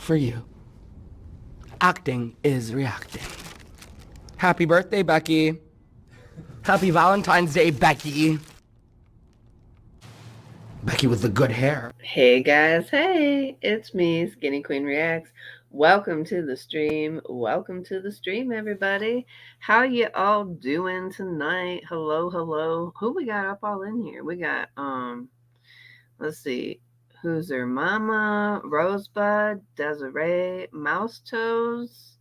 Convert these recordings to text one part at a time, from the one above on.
for you. Acting is reacting. Happy birthday, Becky. Happy Valentine's Day, Becky. Becky with the good hair. Hey guys, hey, it's me, Skinny Queen Reacts. Welcome to the stream. Welcome to the stream, everybody. How you all doing tonight? Hello, hello. Who we got up all in here? We got let's see, who's her mama, Rosebud, Desiree, Mouse Toes,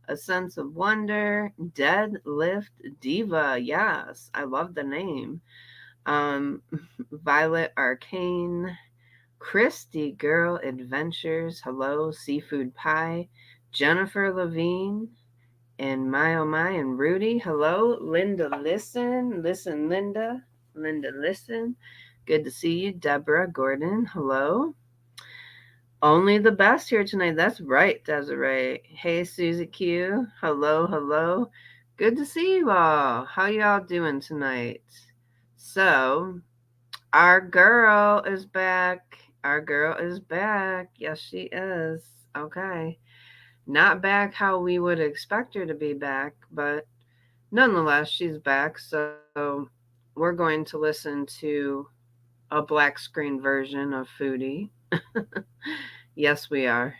A Sense of Wonder, Deadlift Diva. Yes, I love the name. Um, Violet Arcane, Christy Girl Adventures, hello, Seafood Pie, Jennifer Levine, and My Oh My and Rudy, hello, Linda Listen, Linda Listen, good to see you, Deborah Gordon, hello. Only the best here tonight. That's right, Desiree. Hey, Susie Q. Hello, hello. Good to see you all. How y'all doing tonight? So, our girl is back. Our girl is back. Yes, she is. Okay. Not back how we would expect her to be back, but nonetheless, she's back. So we're going to listen to a black screen version of Foodie. Yes, we are.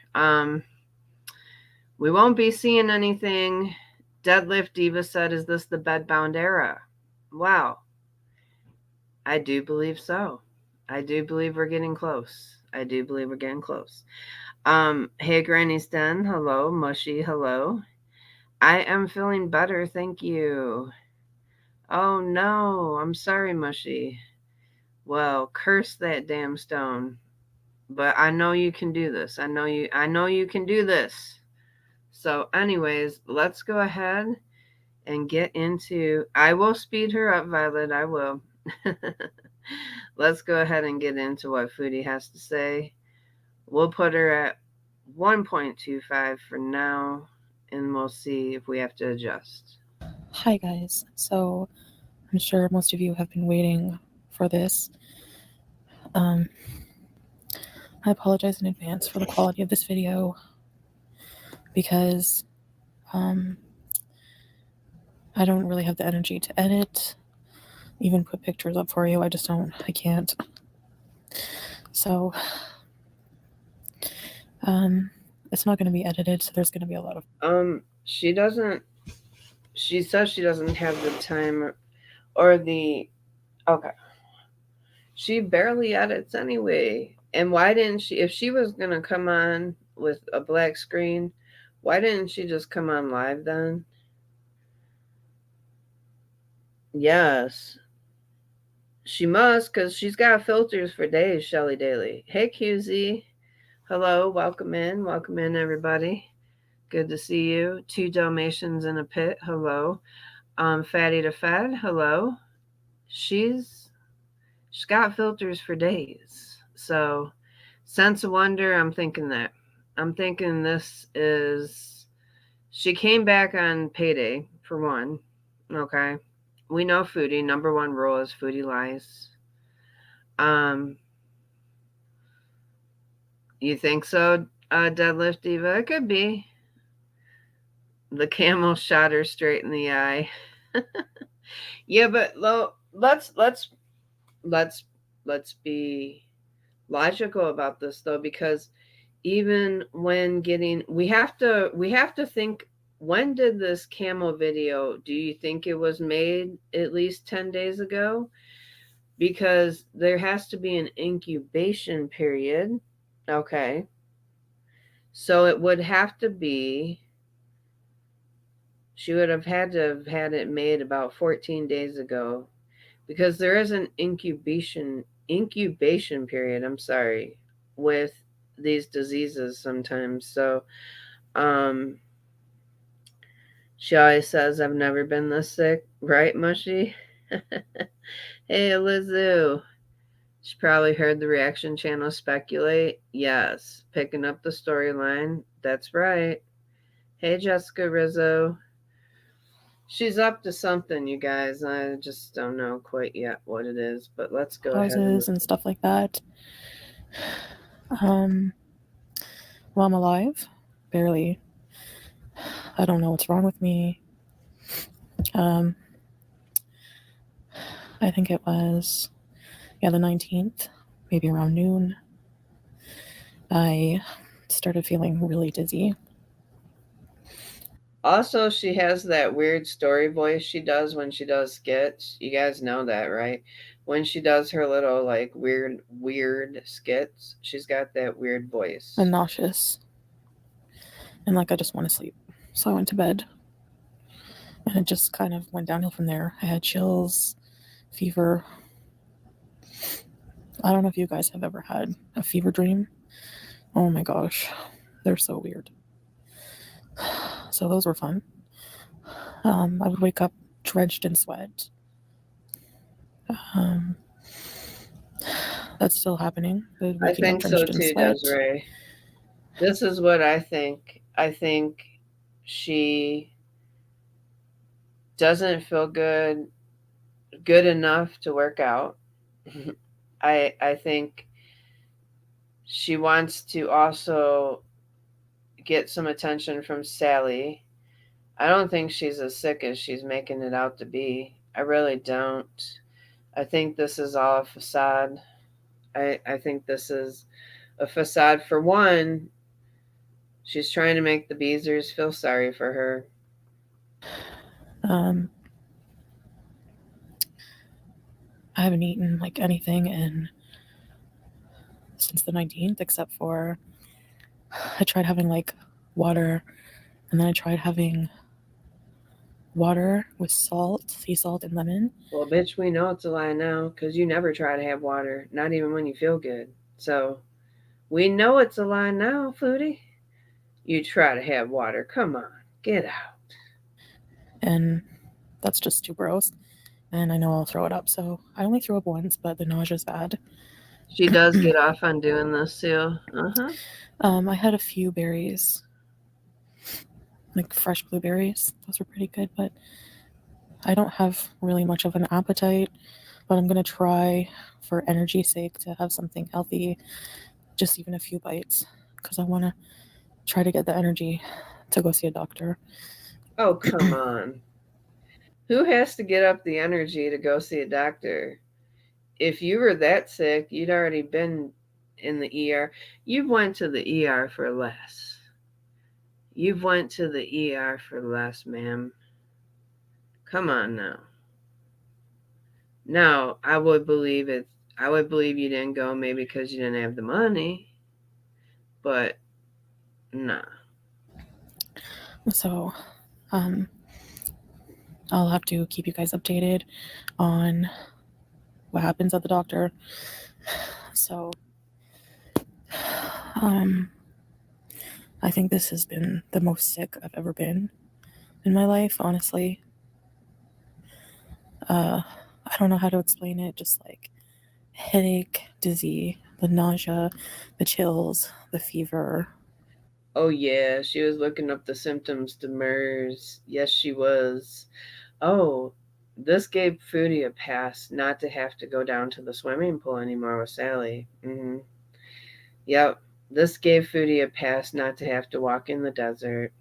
We won't be seeing anything. Deadlift Diva said, "Is this the bedbound era?" Wow. I do believe so. I do believe we're getting close. I do believe we're getting close. Hey Granny's Den, hello. Mushy, hello. I am feeling better, thank you. Oh no, I'm sorry, Mushy. Well, curse that damn stone. But I know you can do this. I know you can do this. So anyways, let's go ahead and get into I will speed her up, Violet, I will. Let's go ahead and get into what Foodie has to say. We'll put her at 1.25 for now, and we'll see if we have to adjust. Hi guys, so I'm sure most of you have been waiting for this. I apologize in advance for the quality of this video because I don't really have the energy to edit, even put pictures up for you. I can't. So it's not going to be edited, so there's going to be a lot of she says she doesn't have the time or the okay. She barely edits anyway. And why didn't she, if she was gonna come on with a black screen, why didn't she just come on live then? Yes. She must, because she's got filters for days, Shelly Daly. Hey QZ. Hello, welcome in everybody. Good to see you. 2 Dalmatians in a pit, hello. Fatty to Fed, hello. She's got filters for days. So Sense of Wonder, I'm thinking that. I'm thinking this is she came back on payday for one. Okay. We know Foodie. Number one rule is Foodie lies. You think so, Deadlift Diva? It could be. The camel shot her straight in the eye. Yeah, but let's be logical about this though, because even when getting we have to think, when did this camel video, do you think it was made at least 10 days ago? Because there has to be an incubation period. Okay. So it would have to be, she would have had to have had it made about 14 days ago, because there is an incubation period, I'm sorry, with these diseases sometimes. So she always says, I've never been this sick, right, Mushy? Hey, Lizu. She probably heard the reaction channel speculate. Yes, picking up the storyline. That's right. Hey, Jessica Rizzo. She's up to something, you guys. I just don't know quite yet what it is, but let's go houses ahead and stuff like that. Well, I'm alive. Barely. I don't know what's wrong with me. I think it was, the 19th, maybe around noon. I started feeling really dizzy. Also, she has that weird story voice she does when she does skits. You guys know that, right? When she does her little like weird skits, she's got that weird voice. And nauseous. And like I just want to sleep. So I went to bed. And it just kind of went downhill from there. I had chills, fever. I don't know if you guys have ever had a fever dream. Oh my gosh, they're so weird. So those were fun. I would wake up drenched in sweat. That's still happening. I think so too, Desiree. This is what I think. I think she doesn't feel good enough to work out. I think she wants to also get some attention from Sally. I don't think she's as sick as she's making it out to be. I really don't. I think this is all a facade. I think this is a facade. For one, she's trying to make the Beezers feel sorry for her. I haven't eaten like anything since the 19th, except for I tried having like water, and then I tried having water with salt, sea salt, and lemon. Well, bitch, we know it's a lie now because you never try to have water, not even when you feel good. So we know it's a lie now, Foodie. You try to have water. Come on, get out. And that's just too gross. And I know I'll throw it up. So I only threw up once, but the nausea's bad. She does get off on doing this too. I had a few berries, like fresh blueberries. Those were pretty good, but I don't have really much of an appetite. But I'm gonna try, for energy's sake, to have something healthy, just even a few bites, because I want to try to get the energy to go see a doctor. Oh, come on. Who has to get up the energy to go see a doctor? If you were that sick, you'd already been in the ER. You've went to the ER for less. You've went to the ER for less, ma'am. Come on now. Now, I would believe it. I would believe you didn't go maybe because you didn't have the money. But nah. So, I'll have to keep you guys updated on what happens at the doctor. So, I think this has been the most sick I've ever been in my life, honestly. I don't know how to explain it, just like headache, dizzy, the nausea, the chills, the fever. Oh yeah, she was looking up the symptoms to MERS. Yes, she was. Oh, this gave Foodie a pass not to have to go down to the swimming pool anymore with Sally. Yep, this gave Foodie a pass not to have to walk in the desert.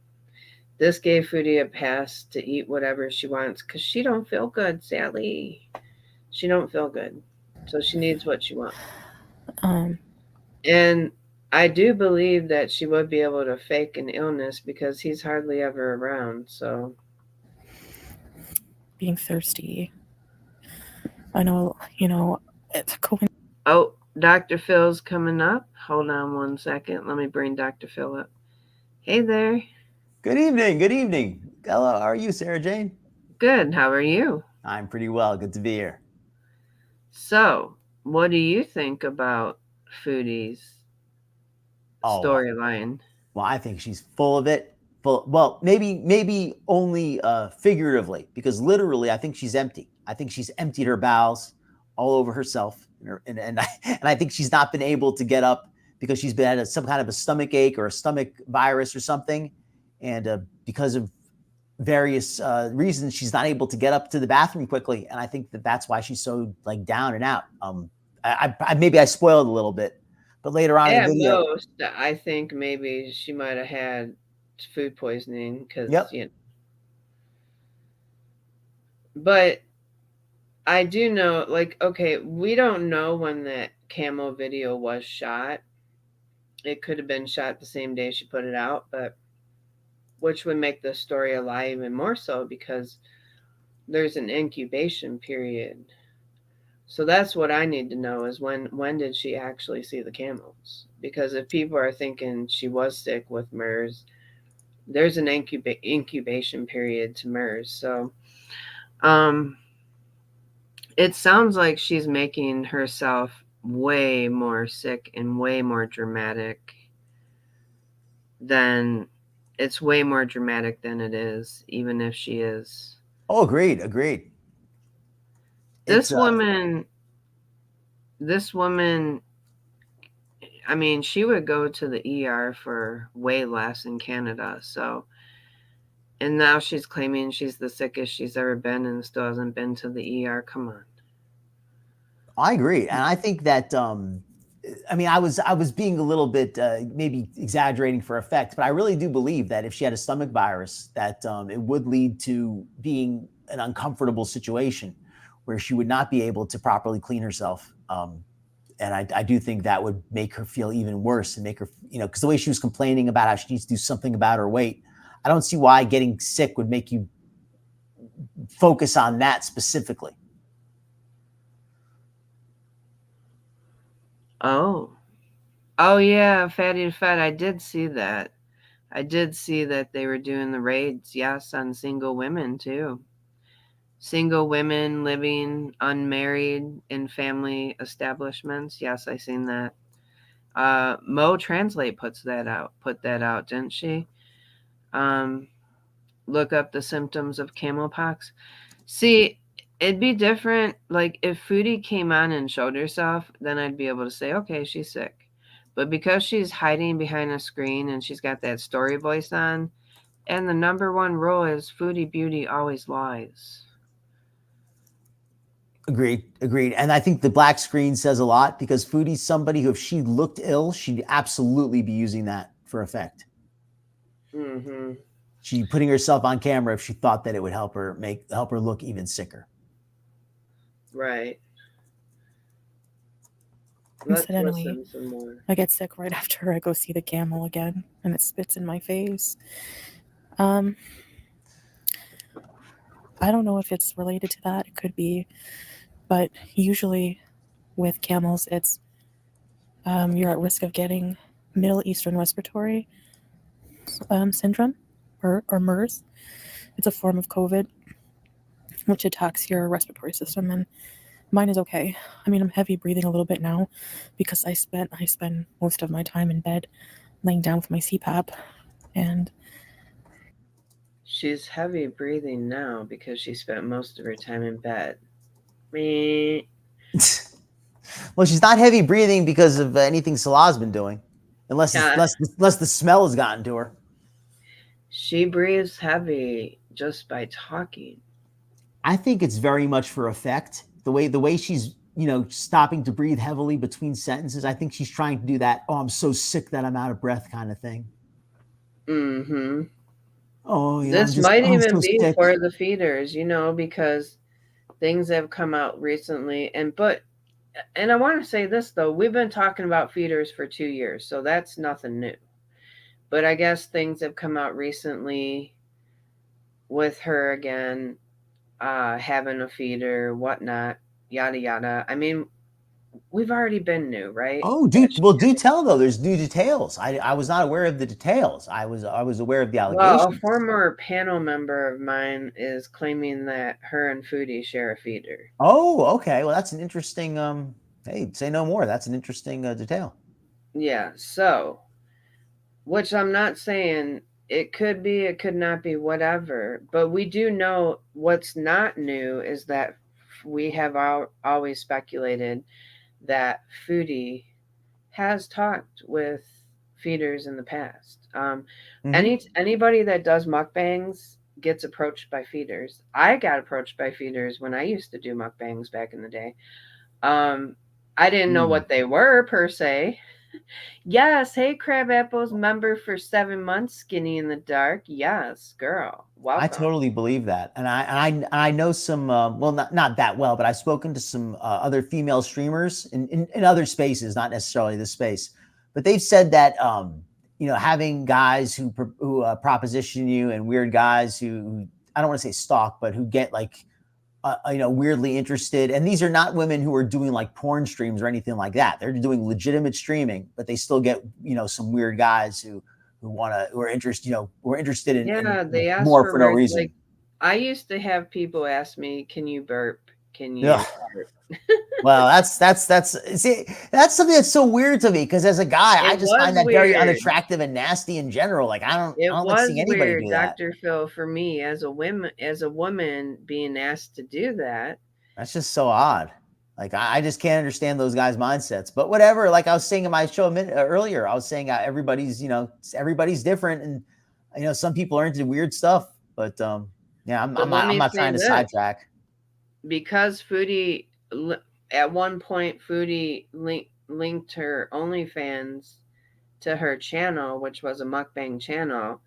This gave Foodie a pass to eat whatever she wants because she don't feel good, Sally. She don't feel good, so she needs what she wants. And I do believe that she would be able to fake an illness because he's hardly ever around. So being thirsty. I know, it's going. Oh, Dr. Phil's coming up. Hold on one second. Let me bring Dr. Phil up. Hey there. Good evening. Good evening. Hello. How are you, Sarah Jane? Good. How are you? I'm pretty well. Good to be here. So, what do you think about Foodie's storyline? Well, I think she's full of it. Well, maybe only figuratively, because literally, I think she's empty. I think she's emptied her bowels all over herself, and I think she's not been able to get up because she's been had some kind of a stomach ache or a stomach virus or something, and because of various reasons, she's not able to get up to the bathroom quickly, and I think that's why she's so like down and out. Maybe I spoiled a little bit, But later on in the At video, most, I think maybe she might have had food poisoning because, yep. But I do know, like, okay, we don't know when that camo video was shot. It could have been shot the same day she put it out, but which would make the story a lie even more so because there's an incubation period. So that's what I need to know is when did she actually see the camels? Because if people are thinking she was sick with MERS, there's an incubation period to MERS. So um it sounds like she's making herself way more sick and way more dramatic than it's way more dramatic than it is, even if she is. Oh, agreed. This It's woman, this woman, I mean, she would go to the ER for way less in Canada. So, and now she's claiming she's the sickest she's ever been and still hasn't been to the ER. Come on. I agree, and I think that I mean, I was being a little bit maybe exaggerating for effect, but I really do believe that if she had a stomach virus, that it would lead to being an uncomfortable situation where she would not be able to properly clean herself. And I do think that would make her feel even worse and make her, because the way she was complaining about how she needs to do something about her weight, I don't see why getting sick would make you focus on that specifically. Oh. Oh yeah, Fatty to Fat. I did see that. I did see that they were doing the raids, yes, on single women too. Single women living unmarried in family establishments. Yes, I seen that. Mo Translate put that out, didn't she? Um, look up the symptoms of camel pox. See, it'd be different. Like if Foodie came on and showed herself, then I'd be able to say, okay, she's sick. But because she's hiding behind a screen and she's got that story voice on, and the number one rule is Foodie Beauty always lies. Agreed. And I think the black screen says a lot because Foodie's somebody who, if she looked ill, she'd absolutely be using that for effect. Mm-hmm. She'd putting herself on camera if she thought that it would help her look even sicker. Right. Let's Incidentally, listen some more. I get sick right after I go see the camel again, and it spits in my face. I don't know if it's related to that. It could be, but usually with camels, it's you're at risk of getting Middle Eastern respiratory syndrome or MERS. It's a form of COVID which attacks your respiratory system, and mine is okay. I mean, I'm heavy breathing a little bit now because I spend most of my time in bed laying down with my CPAP, and She's heavy breathing now because she spent most of her time in bed. Me. Well, she's not heavy breathing because of anything Salah's been doing, unless the smell has gotten to her. She breathes heavy just by talking. I think it's very much for effect. The way she's stopping to breathe heavily between sentences. I think she's trying to do that. Oh, I'm so sick that I'm out of breath kind of thing. Mm-hmm. Oh, This might even be sick. for the feeders, because things have come out recently. And I want to say this though, we've been talking about feeders for 2 years, so that's nothing new. But I guess things have come out recently with her again, having a feeder, whatnot, yada yada. I mean, we've already been new, right? Oh, do tell though. There's new details. I was not aware of the details. I was aware of the allegations. Well, a former panel member of mine is claiming that her and Foodie share a feeder. Oh, okay. Well, that's an interesting. Hey, say no more. That's an interesting detail. Yeah. So, which I'm not saying it could be, it could not be, whatever. But we do know what's not new is that we have always speculated that Foodie has talked with feeders in the past. Anybody that does mukbangs gets approached by feeders. I got approached by feeders when I used to do mukbangs back in the day. I didn't know what they were per se. Yes, hey Crab Apples, member for 7 months, skinny in the dark. Yes, girl, I welcome. totally believe that, and I know some well, not that well, but I've spoken to some other female streamers in other spaces, not necessarily this space, but they've said that having guys who proposition you and weird guys who I don't want to say stalk, but who get like weirdly interested, and these are not women who are doing like porn streams or anything like that. They're doing legitimate streaming, but they still get some weird guys who are interested who are interested in Yeah, they ask more for for no weird. Like, reason. I used to have people ask me, "Can you burp? Can Yeah. you fart?" Well, that's see, that's something that's so weird to me because as a guy, I It just was find that very weird. unattractive and nasty in general. Like I It don't like was seeing anybody weird, do that. Dr. Phil, for me as a woman being asked to do that. That's just so odd. Like I just can't understand those guys' mindsets. But whatever. Like I was saying in my show a minute earlier, I was saying everybody's different, and some people are into weird stuth. But yeah, But let I'm me not say trying to this, sidetrack. because at one point Foodie linked her OnlyFans to her channel, which was a mukbang channel.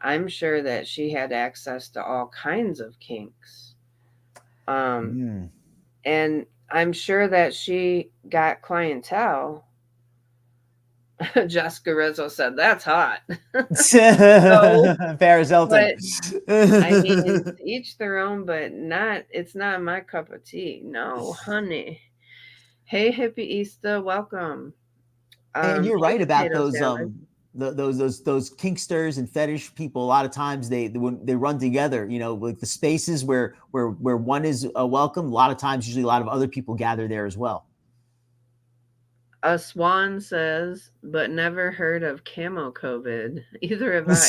I'm sure that she had access to all kinds of kinks. Um, Mm. and I'm sure that she got clientele. Jessica Rizzo said, "That's hot." So, Paris Hilton. but I mean, to each their own, but it's not my cup of tea. No, honey. Hey, Hippie Easter, welcome. And you're Hey, right about potato those salad. those kinksters and fetish people. A lot of times when they run together, like the spaces where one is welcome. A lot of times, usually a lot of other people gather there as well. A swan says, but never heard of camo COVID. Either have I.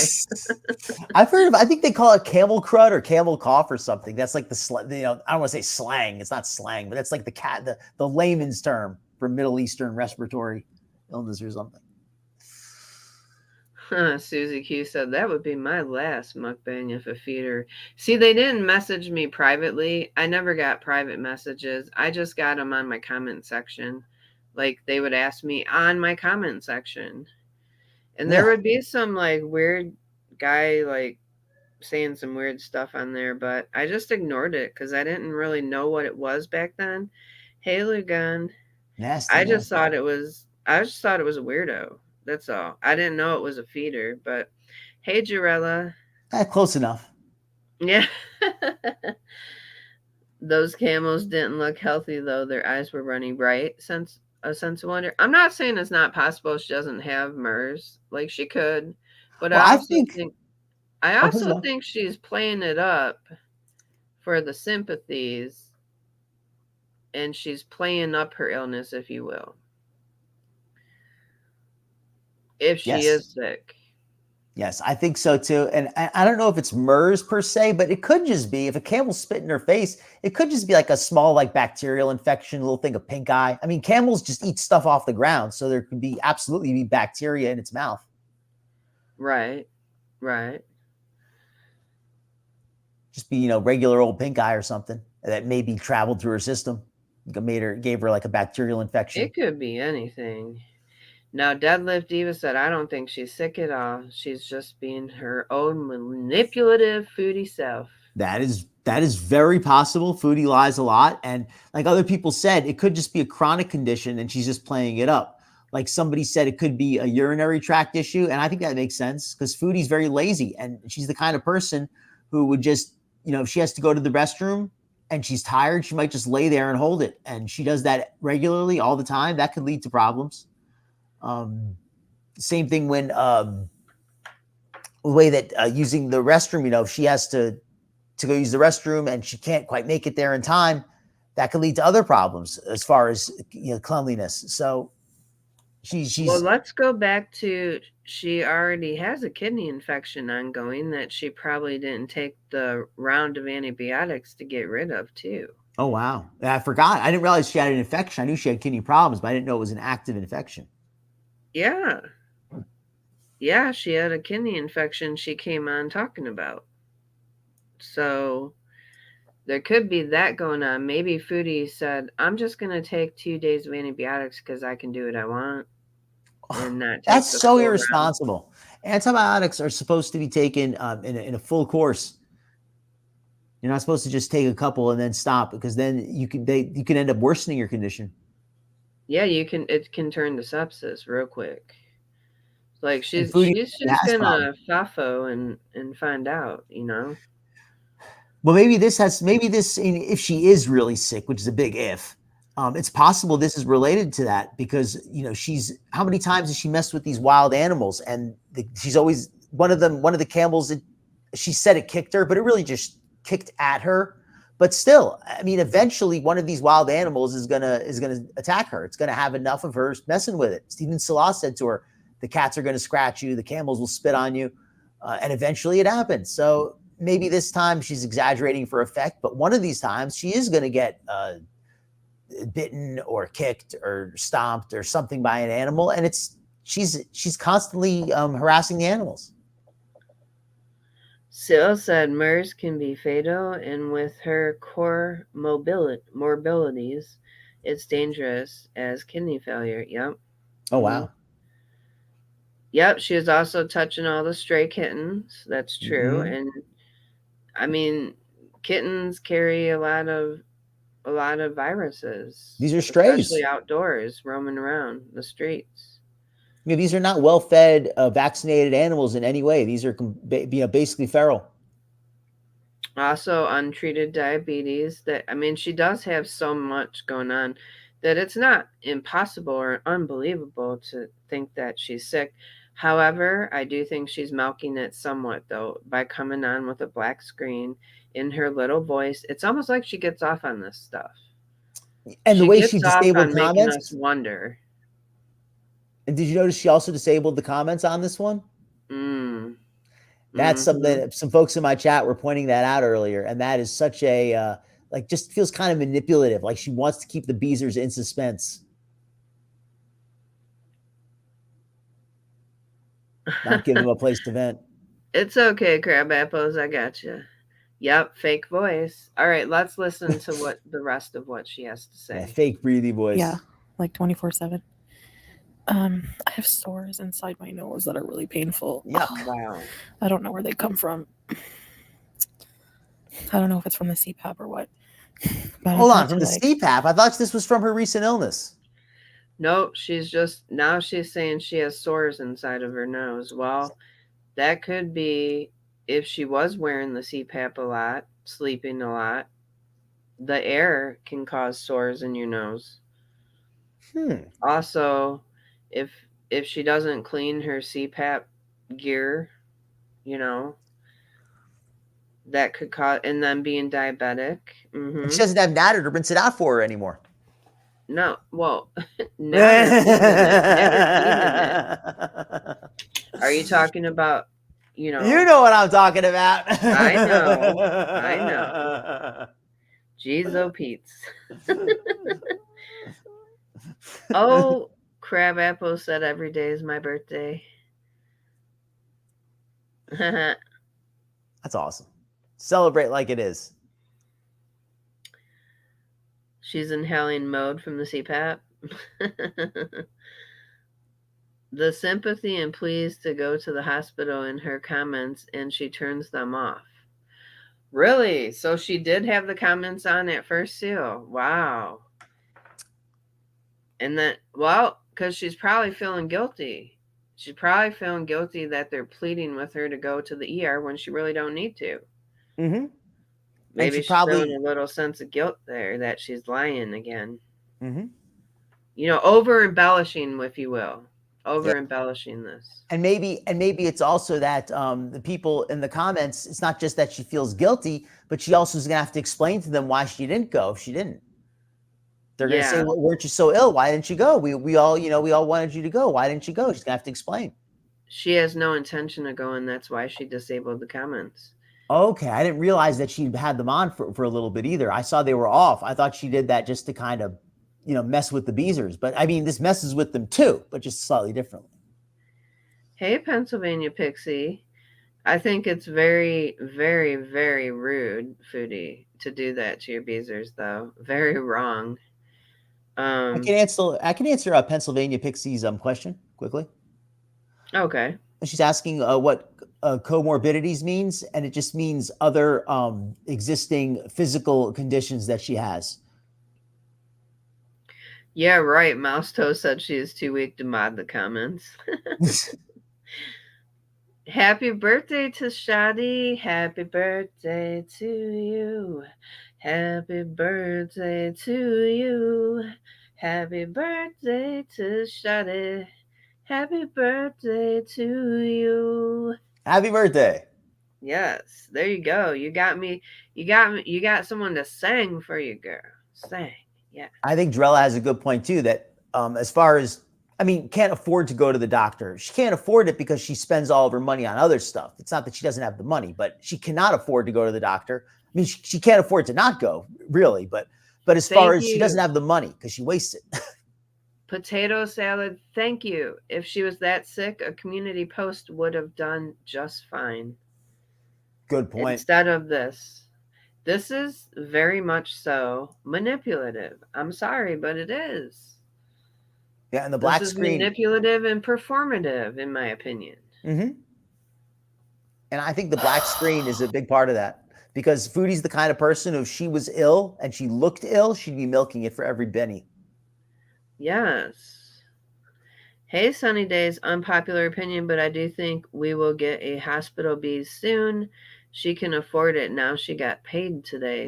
I've heard of. I think they call it camel crud or camel cough or something. That's like I don't want to say slang. It's not slang, but that's like the layman's term for Middle Eastern respiratory illness or something. Susie Q said that would be my last mukbang if a feeder. See, they didn't message me privately. I never got private messages. I just got them on my comment section. Like they would ask me on my comment section. And there Yeah. would be some like weird guy like saying some weird stuff on there, but I just ignored it because I didn't really know what it was back then. Hey Lugan. Nasty, nasty. I just thought it was a weirdo. That's all. I didn't know it was a feeder, but hey Jarella. Close enough. Yeah. Those camels didn't look healthy though. Their eyes were running bright. A sense of wonder. I'm not saying it's not possible she doesn't have MERS. Like she could. But Well, I think. I Oh, please also go. think she's playing it up for the sympathies, and she's playing up her illness, if you will. If she Yes. is sick. Yes, I think so too. And I don't know if it's MERS per se, but it could just be if a camel spit in her face, it could just be like a small like bacterial infection, a little thing of pink eye. I mean, camels just eat stuff off the ground, so there could be absolutely be bacteria in its mouth. Right. Right. Just be, regular old pink eye or something that maybe traveled through her system, gave her like a bacterial infection. It could be anything. Now, Deadlift Diva said, I don't think she's sick at all. She's just being her own manipulative foodie self. That is very possible. Foodie lies a lot, and like other people said, it could just be a chronic condition, and she's just playing it up. Like somebody said, it could be a urinary tract issue, and I think that makes sense because Foodie's very lazy, and she's the kind of person who would just, if she has to go to the restroom and she's tired, she might just lay there and hold it, and she does that regularly all the time. That could lead to problems. Same thing when the way that using the restroom, if she has to go use the restroom and she can't quite make it there in time, that could lead to other problems as far as cleanliness. So Well, she's let's go back to she already has a kidney infection ongoing that she probably didn't take the round of antibiotics to get rid of, too. oh wow, I forgot. I didn't realize she had an infection. I knew she had kidney problems, but I didn't know it was an active infection. Yeah. Yeah, she had a kidney infection she came on talking about. So there could be that going on. Maybe Foodie said, I'm just going to take 2 days of antibiotics because I can do what I want. and not take That's the so full round. irresponsible. Antibiotics are supposed to be taken in a full course. You're not supposed to just take a couple and then stop, because then you can end up worsening your condition. Yeah, it can turn to sepsis real quick. Like she's Foodie just has gonna problems. FAFO and find out, Well, maybe this, if she is really sick, which is a big if, it's possible this is related to that, because how many times has she messed with these wild animals, and she's always one of the camels. She said it kicked her, but it really just kicked at her. But still, I mean, eventually one of these wild animals is gonna attack her. It's gonna have enough of her messing with it. Stephen Salah said to her, "The cats are gonna scratch you, the camels will spit on you," and eventually it happens. So maybe this time she's exaggerating for effect, but one of these times she is going to get bitten or kicked or stomped or something by an animal, and she's constantly harassing the animals. Syl said MERS can be fatal, and with her core morbidities, it's dangerous as kidney failure. Yep. Oh, wow. Yep, she was also touching all the stray kittens. That's true. And I mean, kittens carry a lot of viruses. These are strays, especially outdoors, roaming around the streets. These are not well-fed, vaccinated animals in any way. These are basically feral. Also, untreated diabetes. She does have so much going on that it's not impossible or unbelievable to think that she's sick. However, I do think she's milking it somewhat, though, by coming on with a black screen in her little voice. It's almost like she gets off on this stuff. And she the way gets she off disabled on comments, making us wonder. And did you notice she also disabled the comments on this one? That's something that some folks in my chat were pointing that out earlier, and that is such a just feels kind of manipulative. Like she wants to keep the Beezers in suspense. Not give them a place to vent. It's okay, Crab Apples. I got you. Yep, fake voice. All right, let's listen to what the rest of what she has to say. Yeah, fake breathy voice. Yeah, like 24/7. I have sores inside my nose that are really painful. Yuck. Oh, wow. I don't know where they come from. I don't know if it's from the CPAP or what. Hold on, from the CPAP? I thought this was from her recent illness. Nope, she's saying she has sores inside of her nose. Well, that could be if she was wearing the CPAP a lot, sleeping a lot. The air can cause sores in your nose. Also, if she doesn't clean her CPAP gear, that could cause, and then being diabetic. And she doesn't have Natter to rinse it out for her anymore. No, well, Natter cleaning it. Are you talking about, You know what I'm talking about. I know. Jeez, oh Pete's. Oh, Crab Apple said every day is my birthday. That's awesome. Celebrate like it is. She's inhaling mode from the CPAP. The sympathy and pleas to go to the hospital in her comments, and she turns them off. Really? So she did have the comments on at first, Seal. Wow. And then, because she's probably feeling guilty. She's probably feeling guilty that they're pleading with her to go to the ER when she really don't need to. Maybe she's feeling a little sense of guilt there that she's lying again. Over embellishing, if you will. Over embellishing this. And maybe it's also that the people in the comments, it's not just that she feels guilty, but she also is going to have to explain to them why she didn't go if she didn't. They're going to say, well, weren't you so ill? Why didn't you go? We all wanted you to go. Why didn't you go? She's going to have to explain. She has no intention of going. That's why she disabled the comments. Okay. I didn't realize that she had them on for a little bit either. I saw they were off. I thought she did that just to kind of, mess with the Beezers. But I mean, this messes with them too, but just slightly differently. Hey, Pennsylvania Pixie. I think it's very, very, very rude, Foodie, to do that to your Beezers, though. Very wrong. I can answer Pennsylvania Pixie's question quickly. Okay. She's asking what comorbidities means, and it just means other existing physical conditions that she has. Yeah, right. Mouse Toe said she is too weak to mod the comments. Happy birthday to Shadi. Happy birthday to you. Happy birthday to you. Happy birthday to Shadi. Happy birthday to you. Happy birthday. Yes, there you go. You got me. You got someone to sing for you, girl. Sing. Yeah. I think Drella has a good point too, that as far as, I mean, can't afford to go to the doctor. She can't afford it because she spends all of her money on other stuff. It's not that she doesn't have the money, but she cannot afford to go to the doctor. I mean, she can't afford to not go, really, but as far as she doesn't have the money because she wastes it. Potato salad, thank you. If she was that sick, a community post would have done just fine. Good point. Instead of this. This is very much so manipulative. I'm sorry, but it is. Yeah, and the black this is screen. Manipulative and performative, in my opinion. Mm-hmm. And I think the black screen is a big part of that, because Foodie's the kind of person, if she was ill and she looked ill, she'd be milking it for every penny. Yes. Hey, Sunny Days, unpopular opinion, but I do think we will get a hospital bee soon. She can afford it now. She got paid today.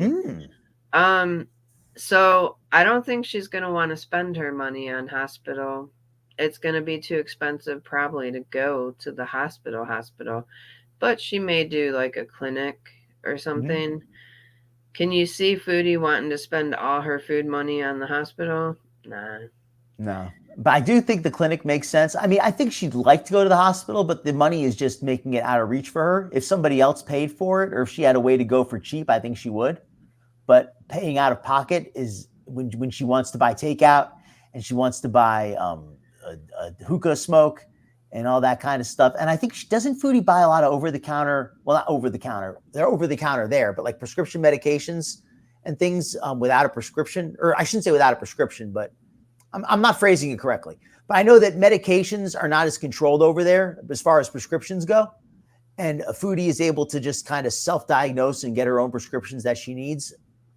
So I don't think she's going to want to spend her money on hospital. It's going to be too expensive probably to go to the hospital, but she may do like a clinic or something. Mm-hmm. Can you see Foodie wanting to spend all her food money on the hospital? Nah. No. But I do think the clinic makes sense. I mean, I think she'd like to go to the hospital, but the money is just making it out of reach for her. If somebody else paid for it, or if she had a way to go for cheap, I think she would. But paying out of pocket is when she wants to buy takeout and she wants to buy a hookah smoke and all that kind of stuff. And I think doesn't Foodie buy a lot of over-the-counter, well, not over-the-counter, they're over-the-counter there, but like prescription medications and things without a prescription, or I shouldn't say without a prescription, but I'm not phrasing it correctly. But I know that medications are not as controlled over there as far as prescriptions go. And a Foodie is able to just kind of self-diagnose and get her own prescriptions that she needs.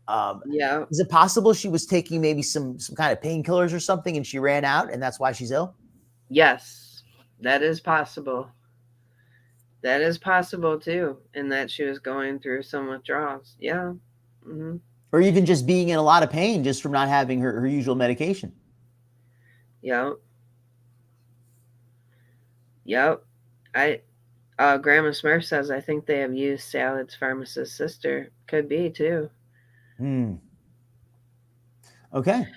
Yeah. Is it possible she was taking maybe some kind of painkillers or something and she ran out and that's why she's ill? Yes, that is possible. That is possible too. And that she was going through some withdrawals. Yeah. Mm-hmm. Or even just being in a lot of pain just from not having her usual medication. Yep. Grandma Smurf says, I think they have used Salad's pharmacist sister. Could be too. Okay.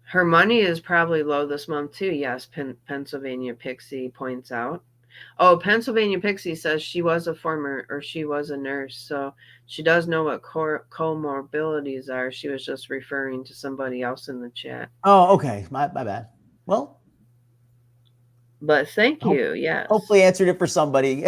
Her money is probably low this month too. Yes, Pennsylvania Pixie points out. Oh, Pennsylvania Pixie says she was a nurse, so she does know what comorbidities are. She was just referring to somebody else in the chat. Oh, okay. My bad. Well. But thank you, yes. Hopefully answered it for somebody.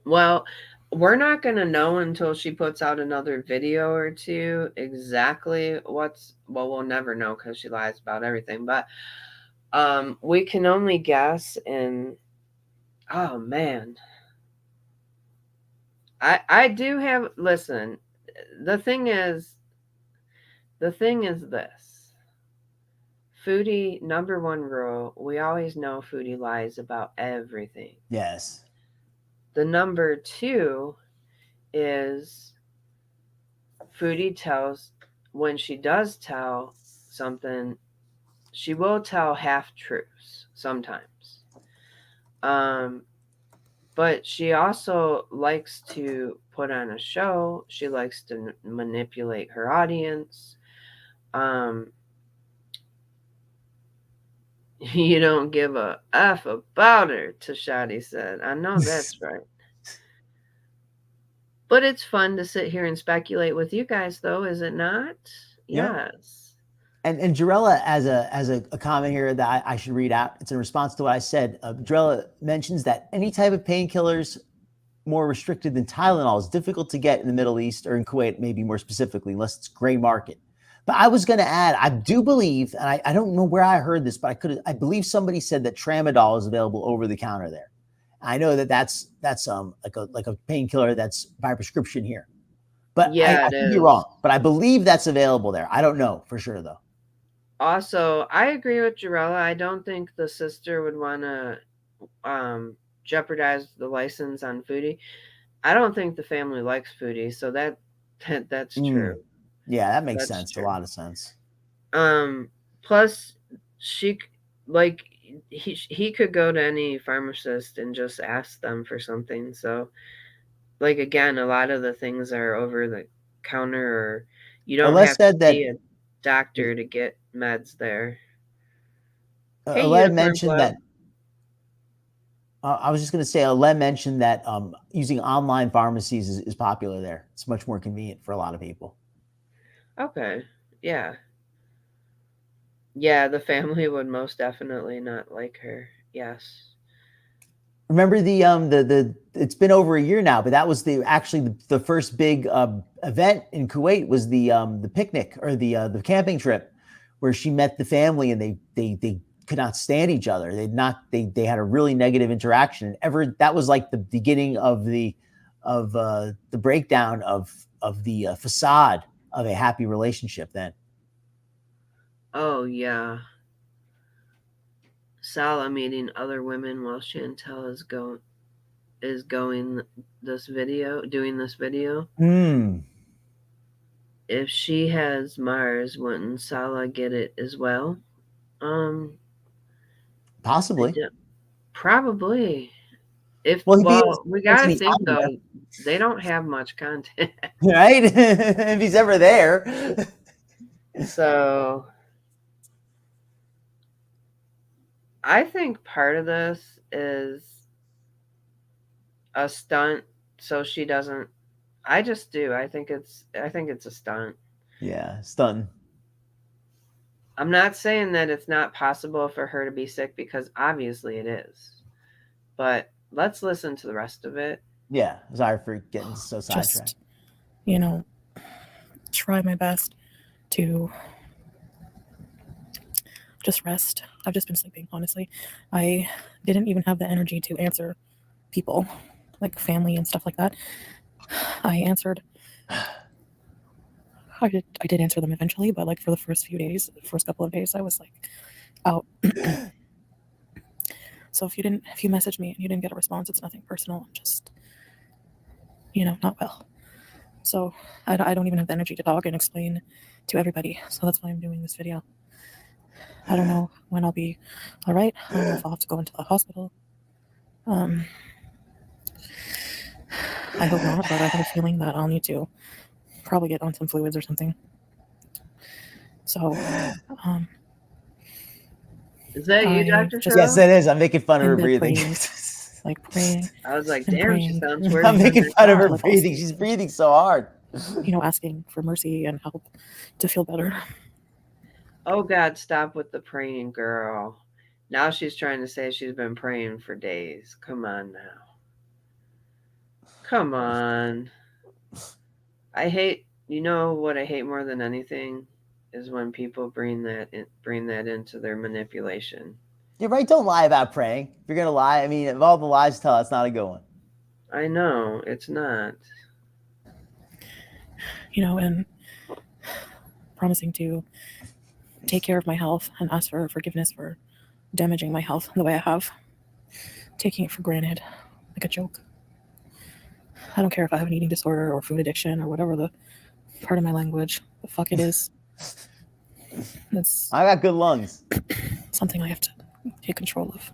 Well, we're not going to know until she puts out another video or two exactly we'll never know because she lies about everything. But we can only guess. And oh man, I do have. Listen, the thing is this. Foodie, number one rule, we always know Foodie lies about everything. Yes. The number two is Foodie tells, when she does tell something, she will tell half-truths sometimes. But she also likes to put on a show. She likes to manipulate her audience. You don't give a F about her, Tashadi said. I know that's right. But it's fun to sit here and speculate with you guys, though, is it not? Yeah. Yes. And Jarella has a comment here that I should read out. It's in response to what I said. Jarella mentions that any type of painkillers more restricted than Tylenol is difficult to get in the Middle East or in Kuwait, maybe more specifically, unless it's gray market. But I was going to add, I do believe, and I don't know where I heard this, but I believe somebody said that tramadol is available over the counter there. I know that's like a painkiller that's by prescription here, but Yeah, I it could be is. wrong. But I believe that's available there. I don't know for sure though. Also, I agree with Jarella. I don't think the sister would want to jeopardize the license on Foodie. I don't think the family likes Foodie, so that's true. Yeah, that makes That's sense. A true. lot of sense. Plus, she like he could go to any pharmacist and just ask them for something. So, like again, a lot of the things are over the counter, or you don't Alez have to said that. see a doctor to get meds there. Hey, Alez Unicorn mentioned Club. that. I was just going to say, Alez mentioned that using online pharmacies is popular there. It's much more convenient for a lot of people. Okay, yeah. Yeah, the family would most definitely not like her. Yes. Remember the it's been over a year now, but that was the first big event in Kuwait was the picnic or the camping trip where she met the family and they could not stand each other. They had a really negative interaction. That was like the beginning of the breakdown of the facade of a happy relationship then. Oh yeah. Salah meeting other women while Chantel is going doing this video. If she has Mars, wouldn't Salah get it as well? Possibly. Probably. We gotta he's think though, they don't have much content. Right? If he's ever there. So I think part of this is a stunt so she doesn't. I just do. I think it's a stunt. Yeah, stunting. I'm not saying that it's not possible for her to be sick because obviously it is. But let's listen to the rest of it. Yeah, sorry for getting so sidetracked. Just, try my best to just rest. I've just been sleeping, honestly. I didn't even have the energy to answer people, like family and stuff like that. I did answer them eventually, but like for the first couple of days, I was like out. So if you message me and you didn't get a response, it's nothing personal. I'm just, not well. So I don't even have the energy to talk and explain to everybody. So that's why I'm doing this video. I don't know when I'll be all right. I don't know if I'll have to go into the hospital. I hope not, but I have a feeling that I'll need to probably get on some fluids or something. So, is that you, Dr. Phil? Yes, it is. I'm making fun of her breathing. Praying. I was like, damn, she sounds worse. I'm making fun of her like breathing. She's breathing so hard. Asking for mercy and help to feel better. Oh God, stop with the praying, girl. Now she's trying to say she's been praying for days. Come on now. Come on. You know what I hate more than anything is when people bring that into their manipulation. You're right. Don't lie about praying. If you're gonna lie, I mean, if all the lies tell, it's not a good one. I know it's not. And promising to take care of my health and ask for forgiveness for damaging my health the way I have, taking it for granted, like a joke. I don't care if I have an eating disorder or food addiction or whatever the part of my language the fuck it is. I got good lungs. Something I have to take control of.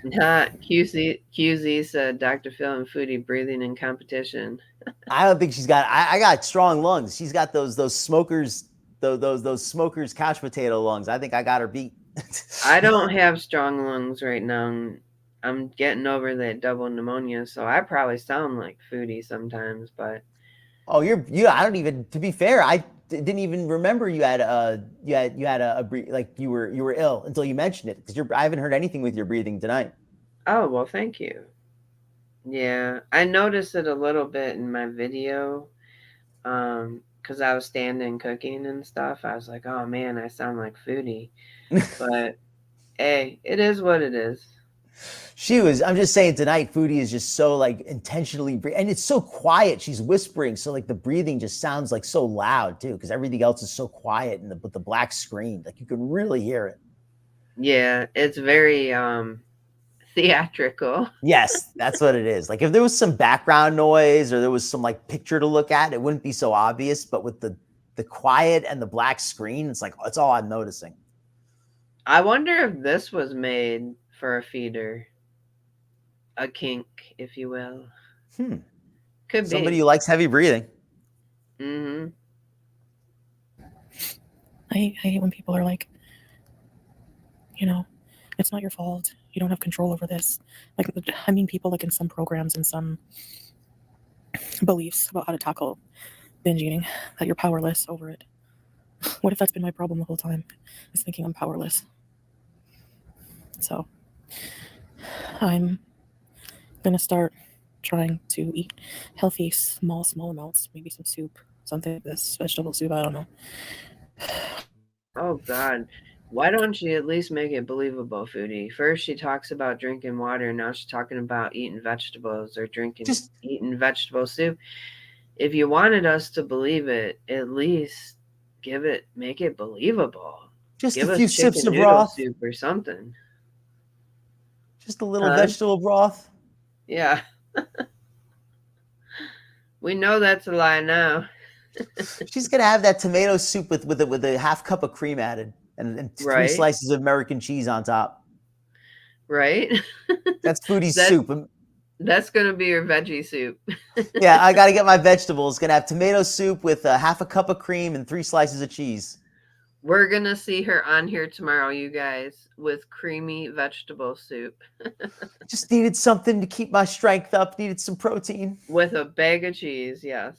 QZ said Dr. Phil and Foodie breathing in competition. I don't think she's got. I got strong lungs. She's got those smokers, those smokers couch potato lungs. I think I got her beat. I don't have strong lungs right now. I'm getting over that double pneumonia, so I probably sound like Foodie sometimes. But I don't even. To be fair, I didn't even remember you had like you were ill until you mentioned it because I haven't heard anything with your breathing tonight. Oh well, thank you. Yeah, I noticed it a little bit in my video, because because I was standing cooking and stuff. I was like, oh man, I sound like Foodie. But hey, it is what it is. I'm just saying tonight, Foodie is just so like intentionally, and it's so quiet. She's whispering. So like the breathing just sounds like so loud too, because everything else is so quiet and with the black screen, like you can really hear it. Yeah, it's very theatrical. Yes, that's what it is. Like if there was some background noise or there was some like picture to look at, it wouldn't be so obvious. But with the quiet and the black screen, it's like it's all I'm noticing. I wonder if this was made for a feeder, a kink, if you will. Could be Somebody who likes heavy breathing. Mm-hmm. I hate when people are like, you know, it's not your fault. You don't have control over this. Like, I mean, people like in some programs and some beliefs about how to tackle binge eating, that you're powerless over it. What if that's been my problem the whole time? Is thinking I'm powerless. So I'm gonna start trying to eat healthy, small amounts, maybe some soup, something like this, vegetable soup, I don't know. Oh God. Why don't you at least make it believable, Foodie? First she talks about drinking water, now she's talking about eating vegetables or eating vegetable soup. If you wanted us to believe it, at least make it believable. Just Give a us few chicken sips of noodle broth. soup or something. Just a little vegetable broth. Yeah. We know that's a lie now. She's gonna have that tomato soup with a half cup of cream added and 3 slices of American cheese on top. Right? That's Foodie's soup. That's gonna be your veggie soup. Yeah, I gotta get my vegetables. Gonna have tomato soup with half a cup of cream and 3 slices of cheese. We're gonna see her on here tomorrow, you guys, with creamy vegetable soup. Just needed something to keep my strength up. Needed some protein. With a bag of cheese, yes.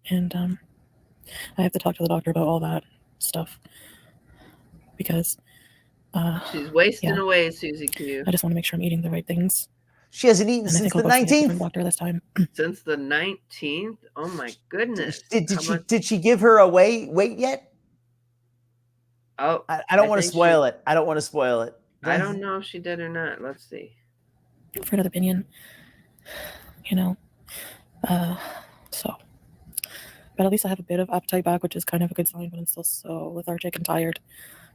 And I have to talk to the doctor about all that stuff because she's wasting away, Susie Q. I just want to make sure I'm eating the right things. She hasn't eaten since the 19th. Doctor this time. Since the 19th? Oh my goodness! Did she give her a weight yet? Oh, I don't want to spoil it. I don't want to spoil it. I don't know if she did or not. Let's see. For another opinion, you know. So, but at least I have a bit of appetite back, which is kind of a good sign. But I'm still so lethargic and tired,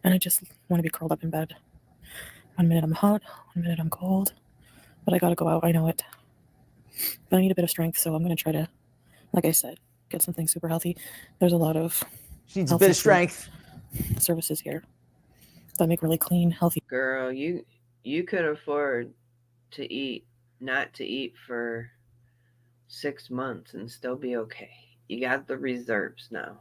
and I just want to be curled up in bed. 1 minute I'm hot, 1 minute I'm cold, but I gotta go out. I know it. But I need a bit of strength, so I'm gonna try to, like I said, get something super healthy. There's a lot of she needs a bit of strength services here that make really clean, healthy. Girl, you could afford to not to eat for 6 months and still be okay. You got the reserves now.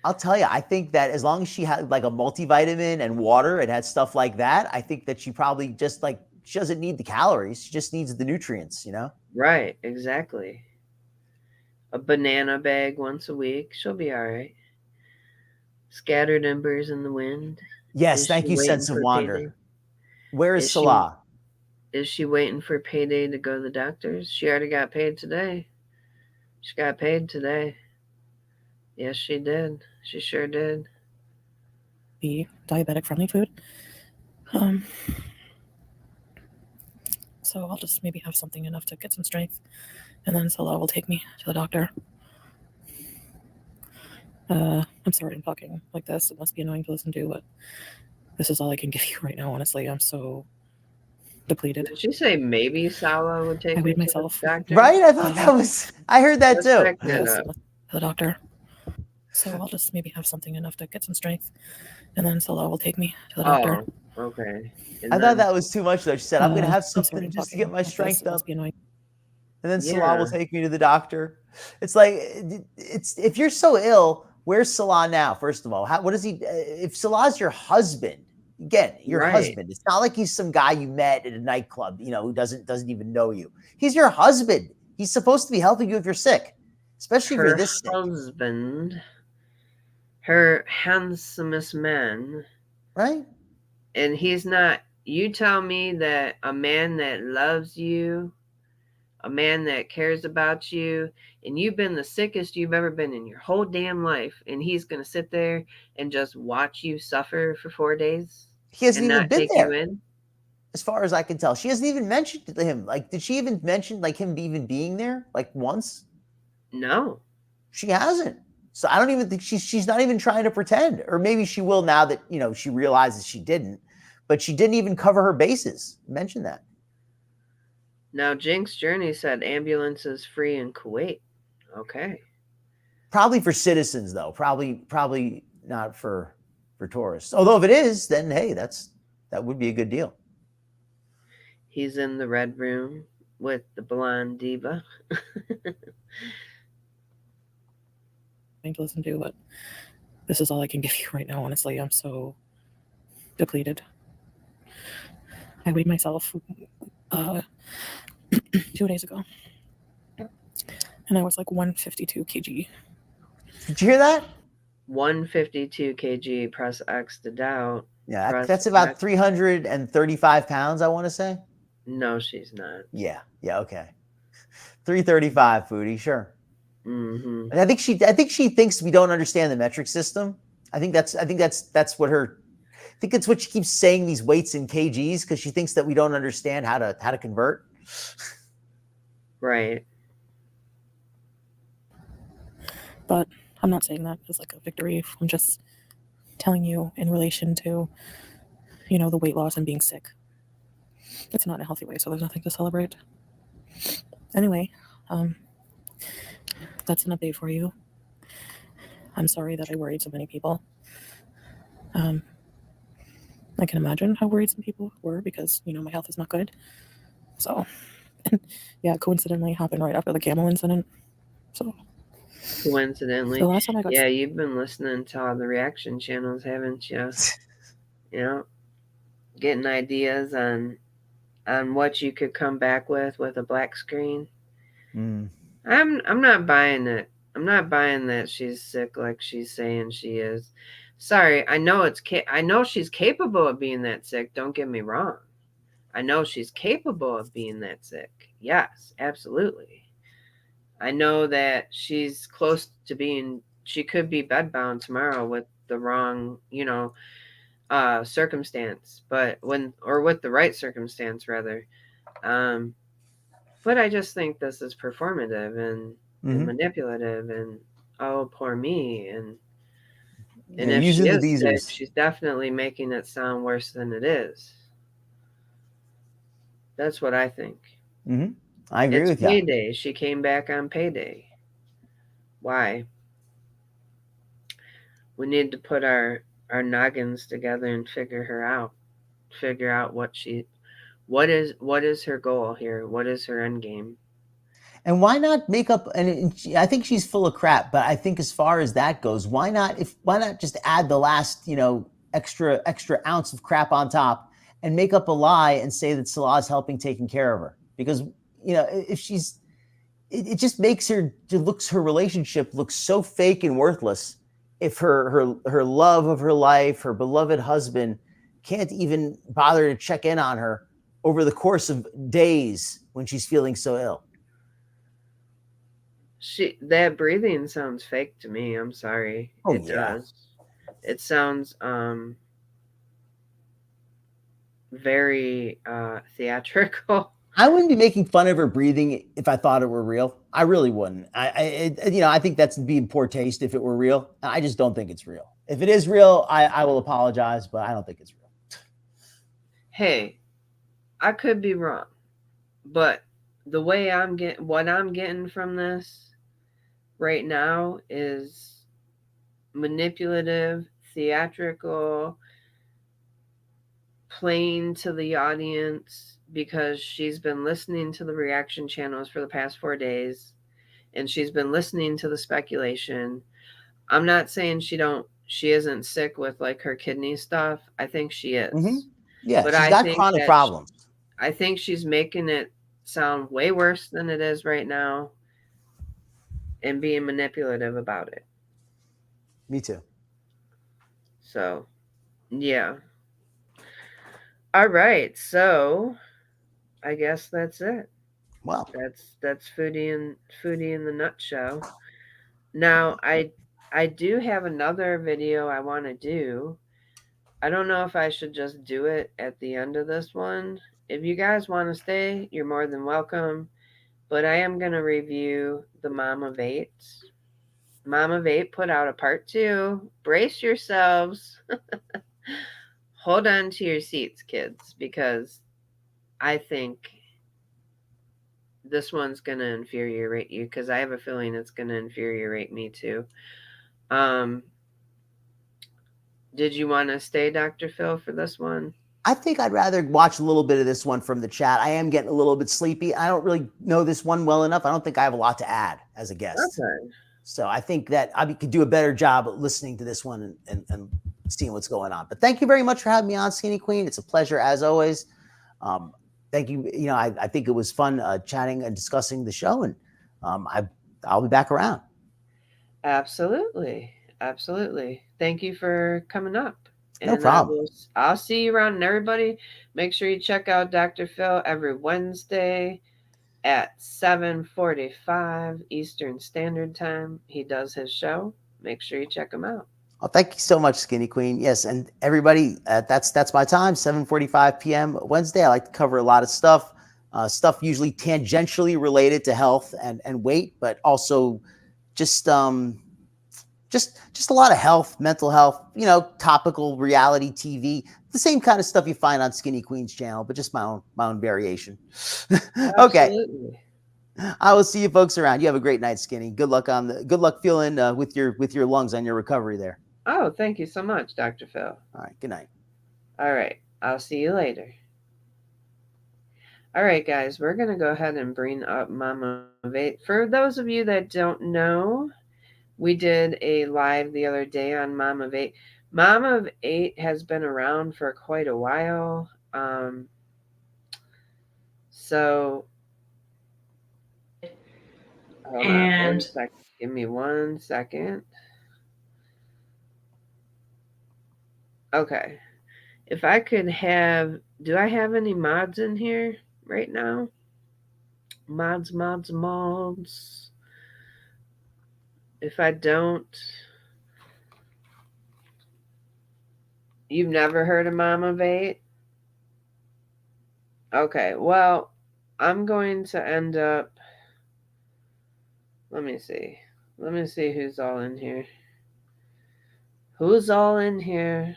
I'll tell you, I think that as long as she had like a multivitamin and water and had stuff like that, I think that she probably just like, she doesn't need the calories. She just needs the nutrients, you know? Right, exactly. A banana bag once a week. She'll be all right. Scattered embers in the wind. Yes, thank you, Sense of Wonder. Payday? Where is Salah? Is she waiting for payday to go to the doctors? She already got paid today. She got paid today. Yes, she did. She sure did. The diabetic friendly food. So I'll just maybe have something enough to get some strength, and then Salah will take me to the doctor. I'm sorry I'm talking like this. It must be annoying to listen to, but this is all I can give you right now, honestly. I'm so depleted. Did she say maybe Salah would take me to myself. The doctor? Right? I thought that was, I heard that too. Yes, the doctor. So I'll just maybe have something enough to get some strength, and then Salah will take me to the doctor. Oh, okay. I thought that was too much though. She said, I'm going to have something just to get my strength up. And then Salah will take me to the doctor. It's like, if you're so ill, where's Salah now? First of all, what is he? If Salah's your husband, again, your husband. It's not like he's some guy you met at a nightclub, you know, who doesn't even know you. He's your husband. He's supposed to be helping you if you're sick, especially if you're this sick. Husband, her handsomest man, right? And he's not. You tell me that a man that loves you, a man that cares about you, and you've been the sickest you've ever been in your whole damn life, and he's going to sit there and just watch you suffer for 4 days He hasn't and not even been take you there, in? as far as I can tell. She hasn't even mentioned to him. Like, did she even mention like him even being there like once? No. She hasn't. So I don't even think she's not even trying to pretend. Or maybe she will now that she realizes she didn't. But she didn't even cover her bases. Mention that. Now, Jink's Journey said ambulance is free in Kuwait. Okay. Probably for citizens, though. Probably not for tourists. Although if it is, then hey, that would be a good deal. He's in the red room with the blonde diva. To listen to, but this is all I can give you right now. Honestly, I'm so depleted. I weighed myself 2 days ago, and I was like 152 kg. Did you hear that? 152 kg. Press X to doubt. Yeah, that's about X. 335 pounds, I want to say. No, she's not. Yeah, okay. 335, Foodie, sure. Mm-hmm. And I think she thinks we don't understand the metric system. I think that's what her. I think it's what she keeps saying, these weights in kgs, because she thinks that we don't understand how to convert. Right. But I'm not saying that as like a victory. I'm just telling you in relation to, the weight loss and being sick. It's not in a healthy way, so there's nothing to celebrate. Anyway, that's an update for you. I'm sorry that I worried so many people. I can imagine how worried some people were because, my health is not good. So, yeah, coincidentally happened right after the camel incident. So, coincidentally, the last time I got yeah, you've been listening to all the reaction channels, haven't you? Getting ideas on what you could come back with a black screen. I'm not buying it. I'm not buying that she's sick like she's saying she is. Sorry, I know I know she's capable of being that sick. Don't get me wrong. I know she's capable of being that sick. Yes, absolutely. I know that she's close to being. She could be bedbound tomorrow with the wrong, circumstance, but with the right circumstance rather. But I just think this is performative and manipulative, and oh, poor me, and if she is sick, she's definitely making it sound worse than it is. That's what I think. I agree with you. It's payday. She came back on payday. Why? We need to put our noggins together and figure her out. Figure out what is her goal here? What is her end game? And why not make up? And I think she's full of crap. But I think as far as that goes, why not just add the last extra ounce of crap on top and make up a lie and say that Salah's helping taking care of her? Because if she's, it just makes her relationship look so fake and worthless. If her love of her life, her beloved husband, can't even bother to check in on her over the course of days when she's feeling so ill. That breathing sounds fake to me. I'm sorry. It does. It sounds very theatrical. I wouldn't be making fun of her breathing if I thought it were real. I really wouldn't. I think that's being poor taste if it were real. I just don't think it's real. If it is real, I will apologize, but I don't think it's real. Hey, I could be wrong, but the way what I'm getting from this right now is manipulative, theatrical, playing to the audience because she's been listening to the reaction channels for the past 4 days and she's been listening to the speculation. I'm not saying she isn't sick with like her kidney stuff. I think she is. Yeah, but she's got chronic problems. I think she's making it sound way worse than it is right now and being manipulative about it. Me too. So, yeah. All right. So, I guess that's it. Wow. That's foodie in the nutshell. Now I do have another video I want to do. I don't know if I should just do it at the end of this one. If you guys want to stay, you're more than welcome. But I am going to review the Mom of Eight. Mom of Eight put out a part 2. Brace yourselves. Hold on to your seats, kids, because I think this one's going to infuriate you, because I have a feeling it's going to infuriate me too. Did you want to stay, Dr. Phil, for this one? I think I'd rather watch a little bit of this one from the chat. I am getting a little bit sleepy. I don't really know this one well enough. I don't think I have a lot to add as a guest. Okay. So I think that I could do a better job of listening to this one and seeing what's going on. But thank you very much for having me on, Skinny Queen. It's a pleasure as always. Thank you. You know, I think it was fun chatting and discussing the show, and I'll be back around. Absolutely. Absolutely. Thank you for coming up. No problem. I'll see you around. And everybody, make sure you check out Dr. Phil every Wednesday at 7:45 Eastern Standard Time. He does his show. Make sure you check him out. Well, thank you so much, Skinny Queen. Yes, and everybody, that's my time, 7:45 p.m. Wednesday. I like to cover a lot of stuff, usually tangentially related to health and weight, but also just a lot of health, mental health, you know, topical reality TV, the same kind of stuff you find on Skinny Queen's channel, but just my own variation. Okay. I will see you folks around. You have a great night, Skinny. Good luck feeling with your lungs on your recovery there. Oh, thank you so much, Dr. Phil. All right. Good night. All right. I'll see you later. All right, guys, we're going to go ahead and bring up Mama of Eight. For those of you that don't know, we did a live the other day on Mom of Eight. Mom of Eight has been around for quite a while. So, give me 1 second. Okay. If I could have, do I have any mods in here right now? Mods. If I don't, you've never heard of Mom of Eight? Okay, well, I'm going to end up, let me see who's all in here. Who's all in here?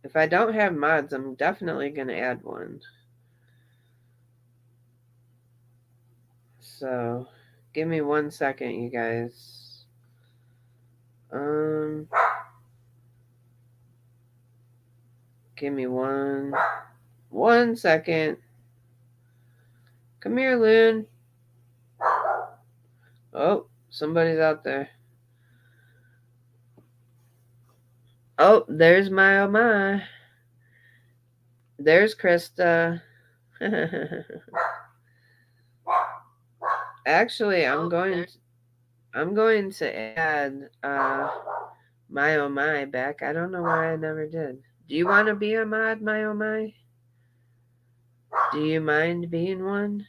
If I don't have mods, I'm definitely going to add one. So, give me 1 second, you guys. Give me one second. Come here, Loon. Oh, somebody's out there. Oh, there's my oh my. There's Krista. Actually, I'm going to add my oh my back. I don't know why I never did. Do you want to be a mod, my oh my? Do you mind being one?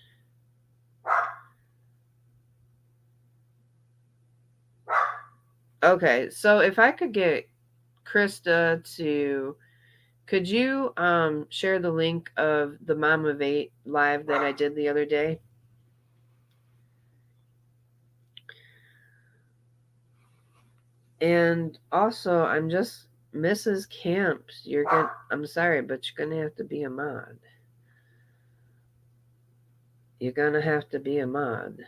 Okay, so if I could get Krista to, could you share the link of the Mom of Eight live that I did the other day? And also, I'm just Mrs. Camps. I'm sorry, but you're gonna have to be a mod. You're gonna have to be a mod.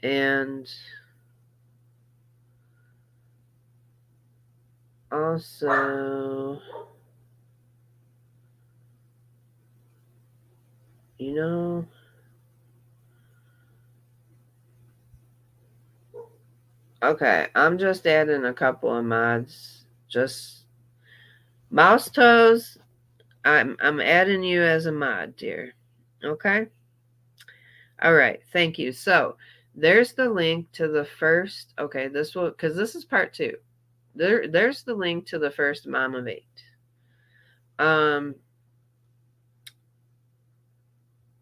And also, you know, okay, I'm just adding a couple of mods. Just Mouse Toes, I'm adding you as a mod, dear. Okay? All right, thank you. So there's the link to the first, okay, this will, because this is part 2. There's the link to the first Mom of Eight.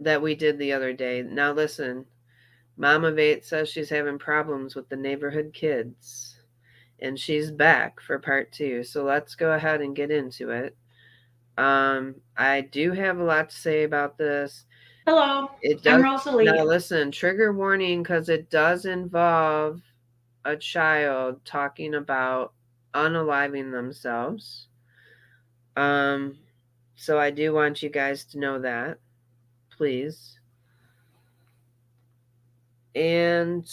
that we did the other day. Now listen, Mama Vate says she's having problems with the neighborhood kids, and she's back for part 2. So let's go ahead and get into it. I do have a lot to say about this. Hello, It I'm does. Rosalie. Now listen, trigger warning, because it does involve a child talking about unaliving themselves. So I do want you guys to know that, please. And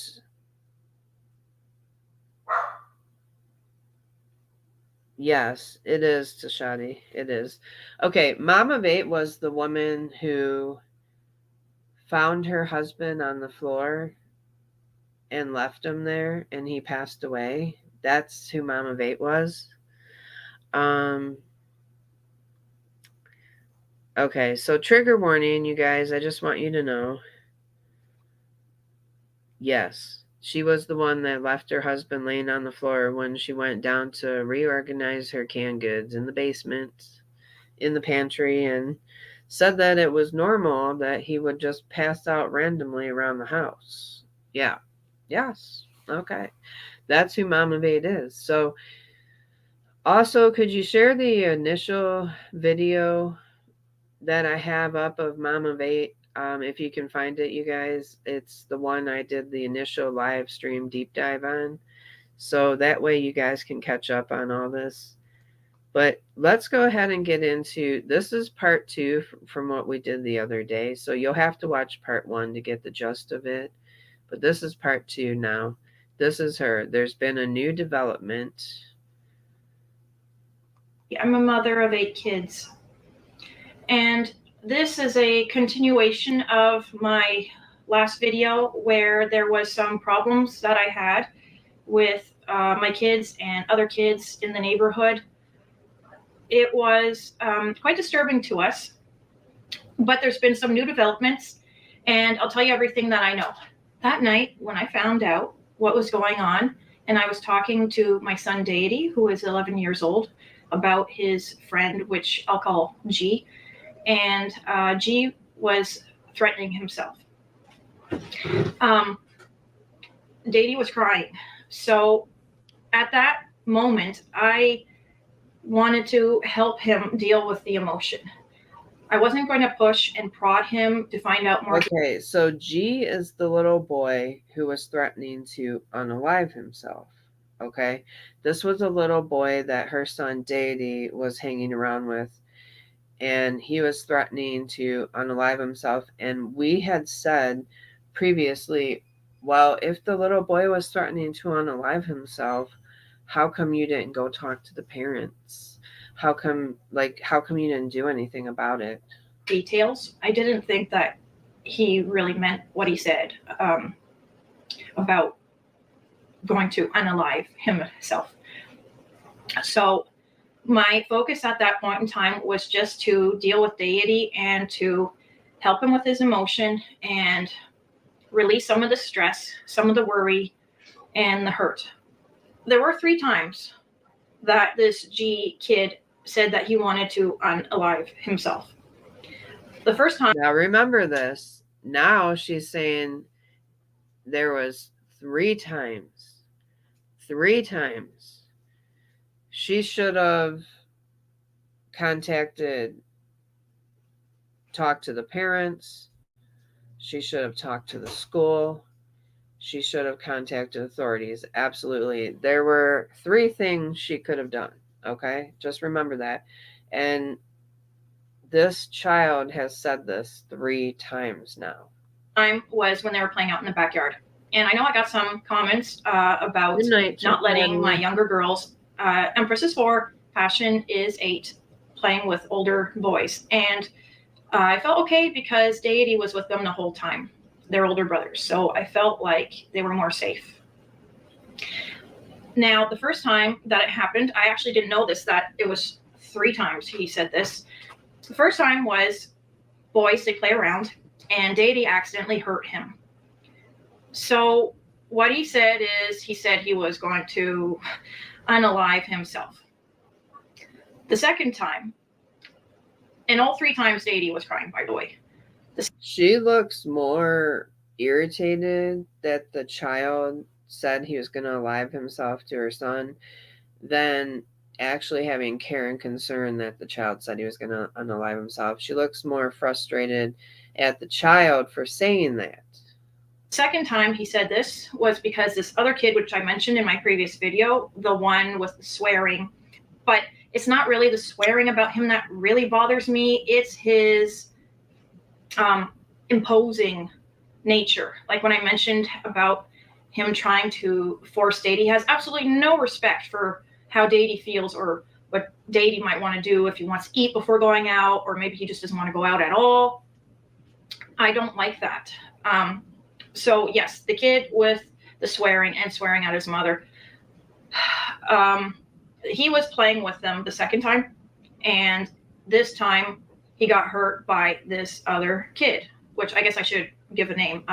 yes, it is, Tashadi. It is. Okay, Mama Vate was the woman who found her husband on the floor and left him there, and he passed away. That's who Mama Vate was. Okay, so trigger warning, you guys. I just want you to know. Yes, she was the one that left her husband laying on the floor when she went down to reorganize her canned goods in the basement, in the pantry, and said that it was normal that he would just pass out randomly around the house. Yeah. Yes. Okay. That's who Mama Vade is. So, also, could you share the initial video that I have up of Mama Vate? If you can find it, you guys, it's the one I did the initial live stream deep dive on. So that way you guys can catch up on all this. But let's go ahead and get into this. Is part 2 from what we did the other day. So you'll have to watch part 1 to get the gist of it. But this is part 2 now. This is her. There's been a new development. I'm a mother of 8 kids. And this is a continuation of my last video where there was some problems that I had with my kids and other kids in the neighborhood. It was quite disturbing to us, but there's been some new developments, and I'll tell you everything that I know. That night, when I found out what was going on, and I was talking to my son Deity, who is 11 years old, about his friend, which I'll call G, and G was threatening himself. Deity was crying. So at that moment, I wanted to help him deal with the emotion. I wasn't going to push and prod him to find out more. Okay, so G is the little boy who was threatening to unalive himself. Okay, this was a little boy that her son Deity was hanging around with, and he was threatening to unalive himself. And we had said previously, well, if the little boy was threatening to unalive himself, how come you didn't go talk to the parents? How come you didn't do anything about it? Details. I didn't think that he really meant what he said about going to unalive himself. So my focus at that point in time was just to deal with Deity and to help him with his emotion and release some of the stress, some of the worry, and the hurt. There were 3 times that this G kid said that he wanted to unalive himself. The first time. Now remember this. Now she's saying there was 3 times. 3 times. She should have talked to the parents. She should have talked to the school. She should have contacted authorities. Absolutely. There were 3 things she could have done. Okay? Just remember that. And this child has said this 3 times now. Time was when they were playing out in the backyard. And I know I got some comments about not letting my younger girls, Empress is 4, Passion is 8, playing with older boys. And I felt okay because Deity was with them the whole time. They're older brothers. So I felt like they were more safe. Now, the first time that it happened, I actually didn't know this, that it was 3 times he said this. The first time was boys, they play around, and Deity accidentally hurt him. So what he said is, he said he was going to unalive himself. The second time, and all 3 times Deity was crying, by the way. She looks more irritated that the child said he was going to alive himself to her son than actually having care and concern that the child said he was going to unalive himself. She looks more frustrated at the child for saying that. Second time he said this was because this other kid, which I mentioned in my previous video, the one with the swearing, but it's not really the swearing about him that really bothers me. It's his imposing nature. Like when I mentioned about him trying to force Dady, he has absolutely no respect for how Dady feels or what Dady might want to do, if he wants to eat before going out, or maybe he just doesn't want to go out at all. I don't like that. So yes, the kid with the swearing and swearing at his mother, he was playing with them the second time, and this time he got hurt by this other kid, which I guess I should give a name.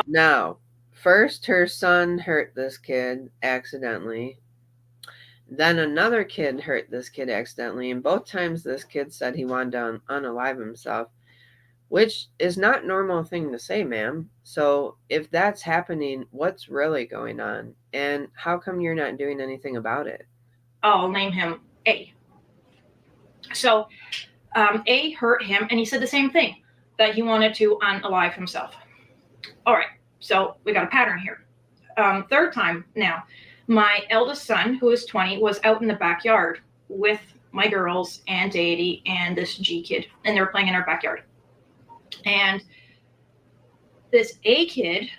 Now, first her son hurt this kid accidentally. Then another kid hurt this kid accidentally, and both times this kid said he wanted to unalive himself, which is not a normal thing to say, ma'am. So if that's happening, what's really going on? And how come you're not doing anything about it? I'll name him A. So A hurt him, and he said the same thing, that he wanted to unalive himself. All right, so we got a pattern here. Third time now, my eldest son, who is 20, was out in the backyard with my girls and Dady and this G kid, and they were playing in our backyard. And this A kid,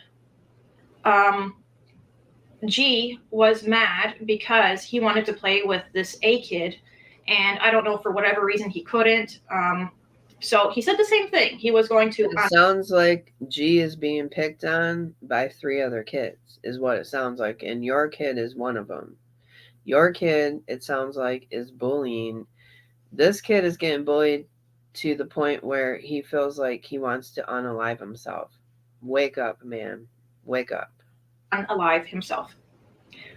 G, was mad because he wanted to play with this A kid, and I don't know, for whatever reason he couldn't. So he said the same thing. He was going to. It sounds like G is being picked on by 3 other kids, is what it sounds like. And your kid is one of them. Your kid, it sounds like, is bullying. This kid is getting bullied to the point where he feels like he wants to unalive himself. Wake up, man. Wake up. Unalive himself.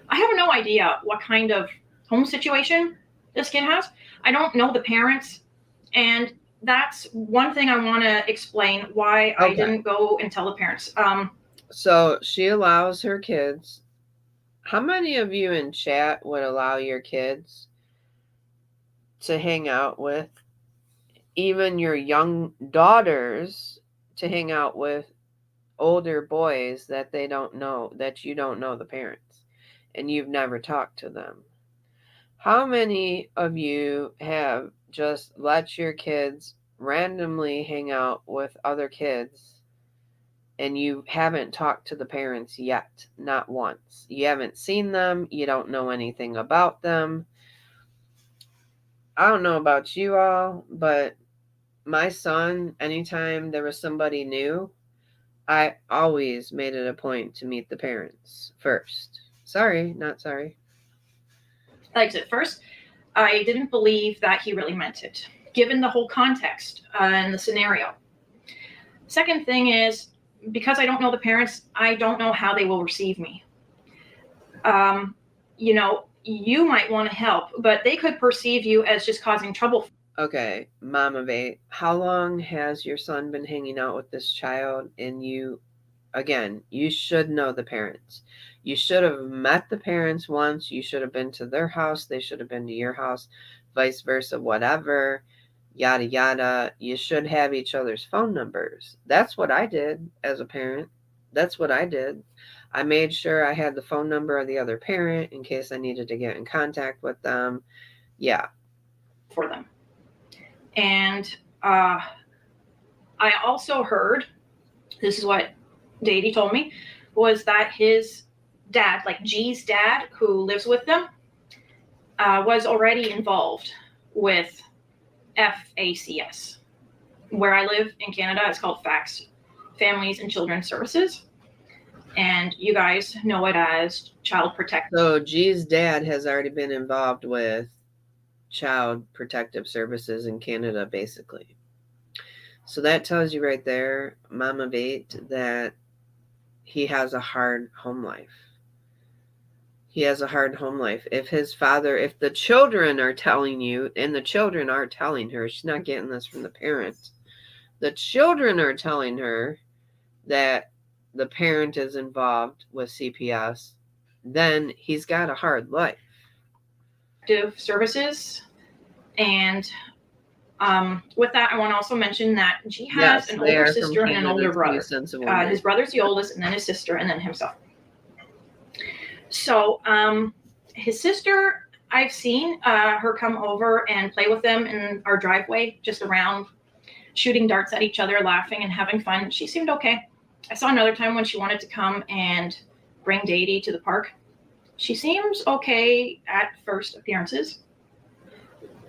I have no idea what kind of home situation this kid has. I don't know the parents, and that's one thing I want to explain why I didn't go and tell the parents. So she allows her kids. How many of you in chat would allow your kids to hang out with, even your young daughters, to hang out with older boys that they don't know, that you don't know the parents, and you've never talked to them? How many of you have just let your kids randomly hang out with other kids and you haven't talked to the parents yet? Not once. You haven't seen them. You don't know anything about them. I don't know about you all, but my son, anytime there was somebody new, I always made it a point to meet the parents first. Sorry, not sorry. Like at first, I didn't believe that he really meant it, given the whole context and the scenario. Second thing is, because I don't know the parents, I don't know how they will receive me. You know, you might want to help, but they could perceive you as just causing trouble. Okay, Mom of 8, how long has your son been hanging out with this child? And you, again, you should know the parents. You should have met the parents once. You should have been to their house. They should have been to your house, vice versa, whatever, yada, yada. You should have each other's phone numbers. That's what I did as a parent. That's what I did. I made sure I had the phone number of the other parent in case I needed to get in contact with them. Yeah. For them. And I also heard, this is what Dady told me, was that his dad, like G's dad, who lives with them, was already involved with FACS. Where I live in Canada, it's called FACS, Families and Children Services. And you guys know it as Child Protective. So G's dad has already been involved with Child Protective Services in Canada, basically. So that tells you right there, Mom of 8, that he has a hard home life. He has a hard home life. If his father, if the children are telling you, and the children are telling her, she's not getting this from the parents, the children are telling her that the parent is involved with CPS, then he's got a hard life. Services. And with that, I want to also mention that G has an older sister and an older brother. His brother's the oldest, and then his sister, and then himself. So his sister, I've seen her come over and play with them in our driveway, just around, shooting darts at each other, laughing and having fun. She seemed okay. I saw another time when she wanted to come and bring Deity to the park. She seems okay at first appearances.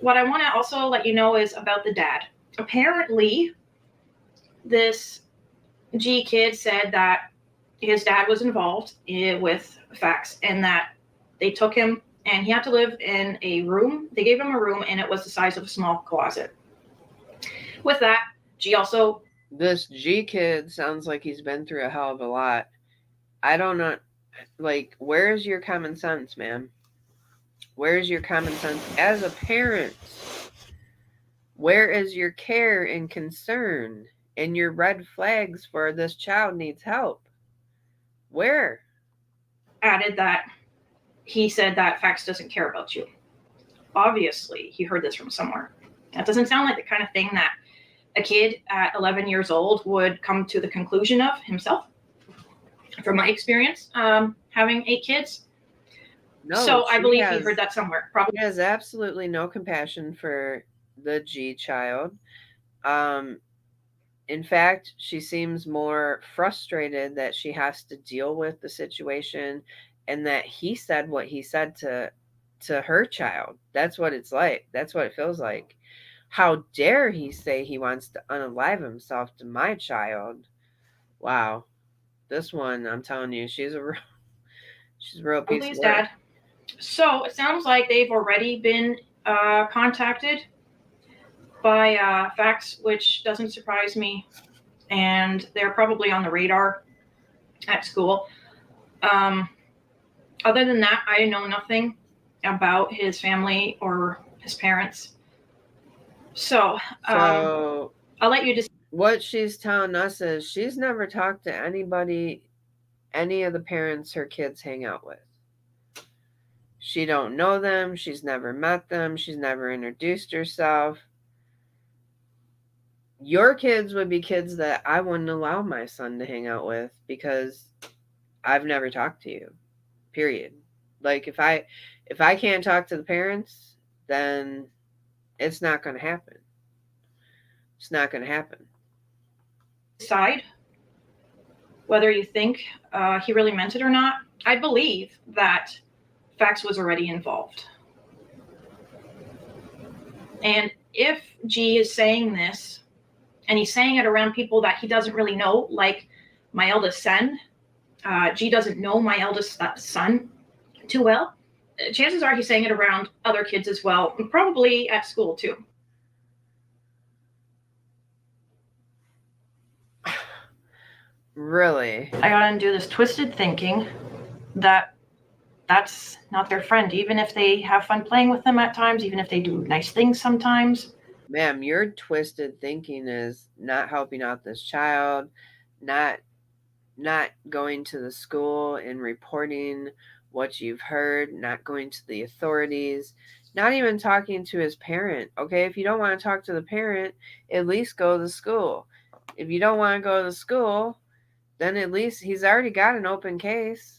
What I want to also let you know is about the dad. Apparently, this G kid said that his dad was involved with facts and that they took him and he had to live in a room. They gave him a room and it was the size of a small closet. With that, G also... This G kid sounds like he's been through a hell of a lot. I don't know. Like, where's your common sense, man? Where's your common sense as a parent? Where is your care and concern and your red flags for this child needs help? Where? Added that he said that Fax doesn't care about you. Obviously, he heard this from somewhere. That doesn't sound like the kind of thing that a kid at 11 years old would come to the conclusion of himself. From my experience, having 8 kids. No, so I believe he heard that somewhere. Probably has absolutely no compassion for the G child. In fact, she seems more frustrated that she has to deal with the situation and that he said what he said to her child. That's what it's like. That's what it feels like. How dare he say he wants to unalive himself to my child? Wow. This one, I'm telling you, she's a real piece of work. Dad. So it sounds like they've already been contacted by Fax, which doesn't surprise me. And they're probably on the radar at school. Other than that, I know nothing about his family or his parents. So I'll let you just... What she's telling us is she's never talked to anybody, any of the parents her kids hang out with. She don't know them. She's never met them. She's never introduced herself. Your kids would be kids that I wouldn't allow my son to hang out with because I've never talked to you, period. Like if I can't talk to the parents, then it's not going to happen. It's not going to happen. Decide whether you think he really meant it or not. I believe that Fax was already involved. And if G is saying this, and he's saying it around people that he doesn't really know, like my eldest son, G doesn't know my eldest son too well, chances are he's saying it around other kids as well, and probably at school too. Really? I got into this twisted thinking that that's not their friend, even if they have fun playing with them at times, even if they do nice things sometimes. Ma'am, your twisted thinking is not helping out this child, not going to the school and reporting what you've heard, not going to the authorities, not even talking to his parent. Okay, if you don't want to talk to the parent, at least go to the school. If you don't want to go to the school, then at least he's already got an open case.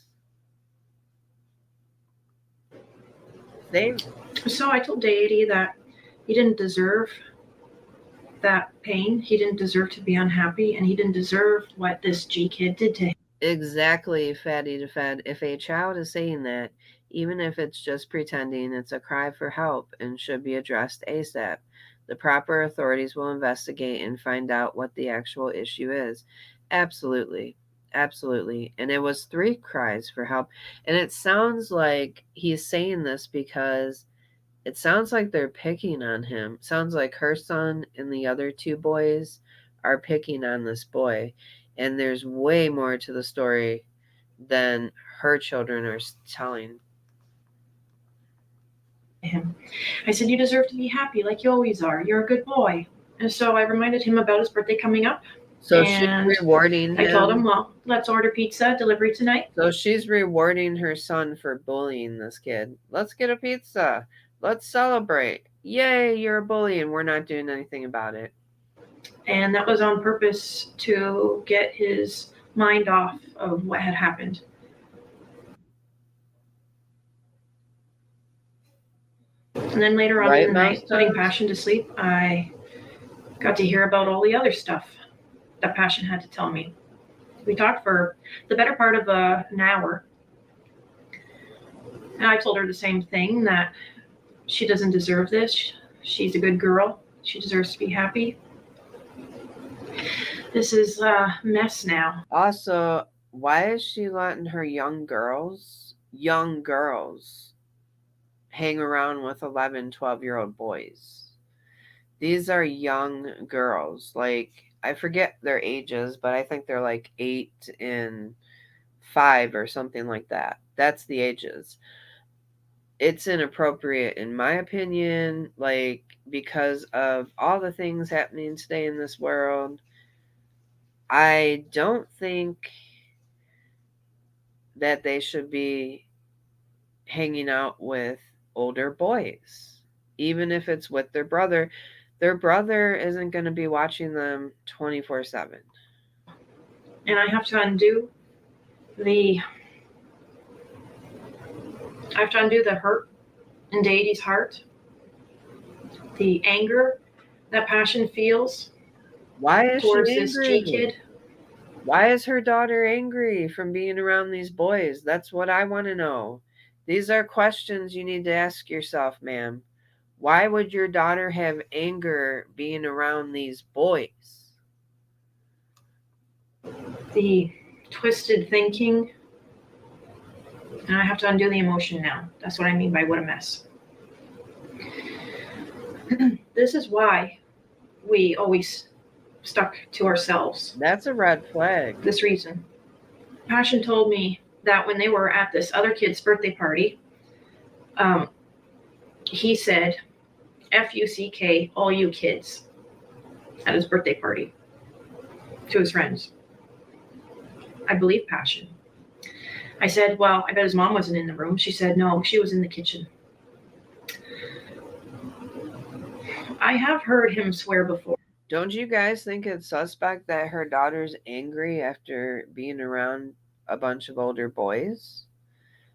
So I told Deity that he didn't deserve that pain. He didn't deserve to be unhappy, and he didn't deserve what this G kid did to him. Exactly, Fatty to Fed. If a child is saying that, even if it's just pretending, it's a cry for help and should be addressed ASAP. The proper authorities will investigate and find out what the actual issue is. Absolutely. Absolutely. And it was 3 cries for help. And it sounds like he's saying this because it sounds like they're picking on him. It sounds like her son and the other 2 boys are picking on this boy. And there's way more to the story than her children are telling. Him. I said, you deserve to be happy like you always are. You're a good boy. And so I reminded him about his birthday coming up. So And she's rewarding him. I told him, well, let's order pizza, delivery tonight. So she's rewarding her son for bullying this kid. Let's get a pizza. Let's celebrate. Yay, you're a bully, and we're not doing anything about it. And that was on purpose to get his mind off of what had happened. And then later on in the night, putting Passion to sleep, I got to hear about all the other stuff that Passion had to tell me. We talked for the better part of an hour. And I told her the same thing, that she doesn't deserve this. She's a good girl. She deserves to be happy. This is a mess now. Also, why is she letting her young girls, hang around with 11, 12-year-old boys? These are young girls. Like, I forget their ages, but I think they're like 8 and 5 or something like that. That's the ages. It's inappropriate, in my opinion, like, because of all the things happening today in this world. I don't think that they should be hanging out with older boys, even if it's with their brother. Their brother isn't going to be watching them 24/7. And I have to undo the hurt in Deity's heart, the anger that Passion feels. Why is towards she this angry? G kid. Why is her daughter angry from being around these boys? That's what I want to know. These are questions you need to ask yourself, ma'am. Why would your daughter have anger being around these boys? The twisted thinking. And I have to undo the emotion now. That's what I mean by what a mess. This is why we always stuck to ourselves. That's a red flag. This reason. Passion told me that when they were at this other kid's birthday party, he said, F-U-C-K, all you kids, at his birthday party to his friends. I believe Passion. I said, well, I bet his mom wasn't in the room. She said, no, she was in the kitchen. I have heard him swear before. Don't you guys think it's suspect that her daughter's angry after being around a bunch of older boys?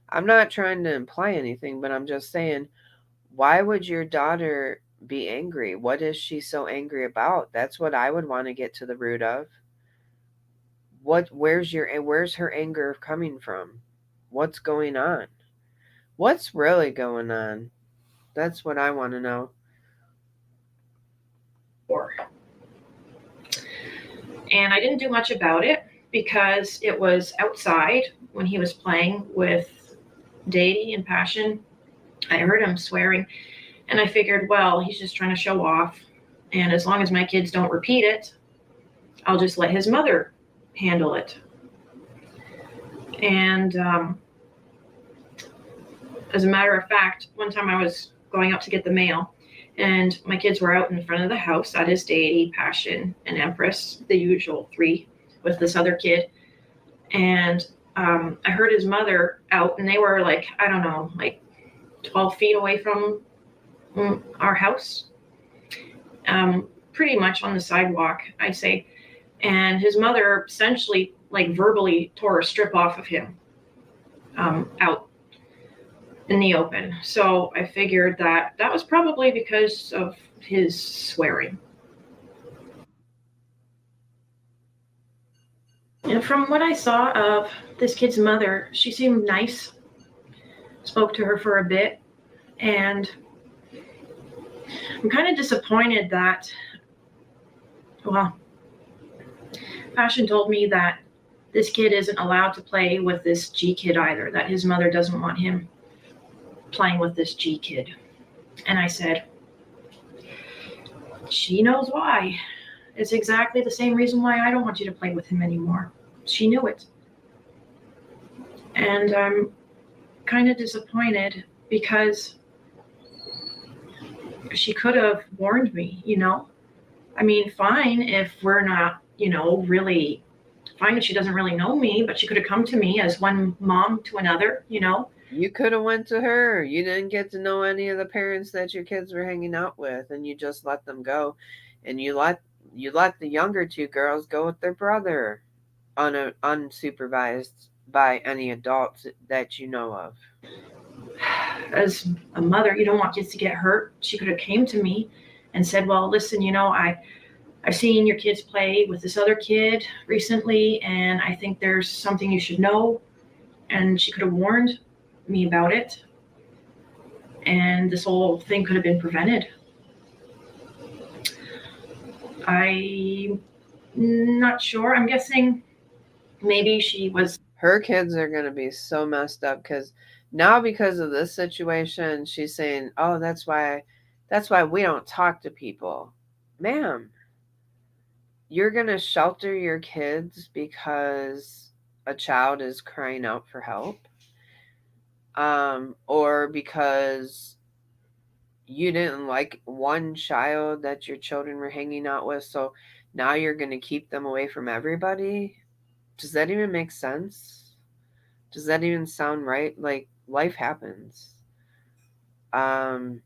I'm not trying to imply anything, but I'm just saying, why would your daughter be angry? What is she so angry about? That's what I would want to get to the root of. Where's her anger coming from? What's going on? What's really going on? That's what I want to know. And I didn't do much about it because it was outside when he was playing with Deity and Passion. I heard him swearing, and I figured, well, he's just trying to show off. And as long as my kids don't repeat it, I'll just let his mother handle it. And as a matter of fact, one time I was going up to get the mail, and my kids were out in front of the house. That is Deity, Passion, and Empress, the usual 3 with this other kid. And I heard his mother out, and they were like, I don't know, like 12 feet away from our house. Pretty much on the sidewalk, I'd say. And his mother essentially, like, verbally tore a strip off of him out in the open. So I figured that was probably because of his swearing. And from what I saw of this kid's mother, she seemed nice. Spoke to her for a bit. And I'm kind of disappointed that, well, Passion told me that this kid isn't allowed to play with this G kid either, that his mother doesn't want him playing with this G kid. And I said, she knows why. It's exactly the same reason why I don't want you to play with him anymore. She knew it. And I'm kind of disappointed because she could have warned me, you know. I mean, fine if we're not, really fine if she doesn't really know me, but she could have come to me as one mom to another, You could have went to her. You didn't get to know any of the parents that your kids were hanging out with, and you just let them go, and you let the younger two girls go with their brother, unsupervised by any adults that you know of. As a mother, you don't want kids to get hurt. She could have came to me and said, well, listen, I've seen your kids play with this other kid recently, and I think there's something you should know. And she could have warned me about it, and this whole thing could have been prevented. I'm not sure. I'm guessing maybe she was. Her kids are going to be so messed up because of this situation, she's saying, "Oh, that's why we don't talk to people." Ma'am, you're going to shelter your kids because a child is crying out for help? Or because you didn't like one child that your children were hanging out with, so now you're going to keep them away from everybody? Does that even make sense? Does that even sound right? Like, life happens. Um,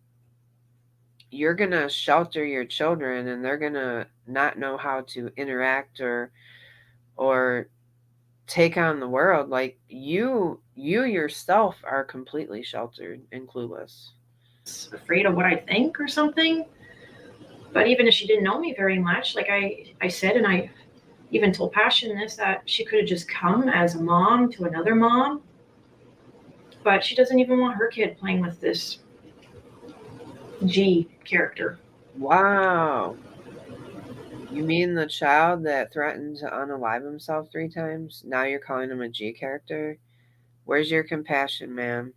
you're going to shelter your children, and they're going to not know how to interact or take on the world. Like, you yourself are completely sheltered and clueless. Afraid of what I think or something. But even if she didn't know me very much, like I said, and I even told Passion this, that she could have just come as a mom to another mom. But she doesn't even want her kid playing with this G character. Wow. You mean the child that threatened to unalive himself 3 times? Now you're calling him a G character? Where's your compassion, ma'am?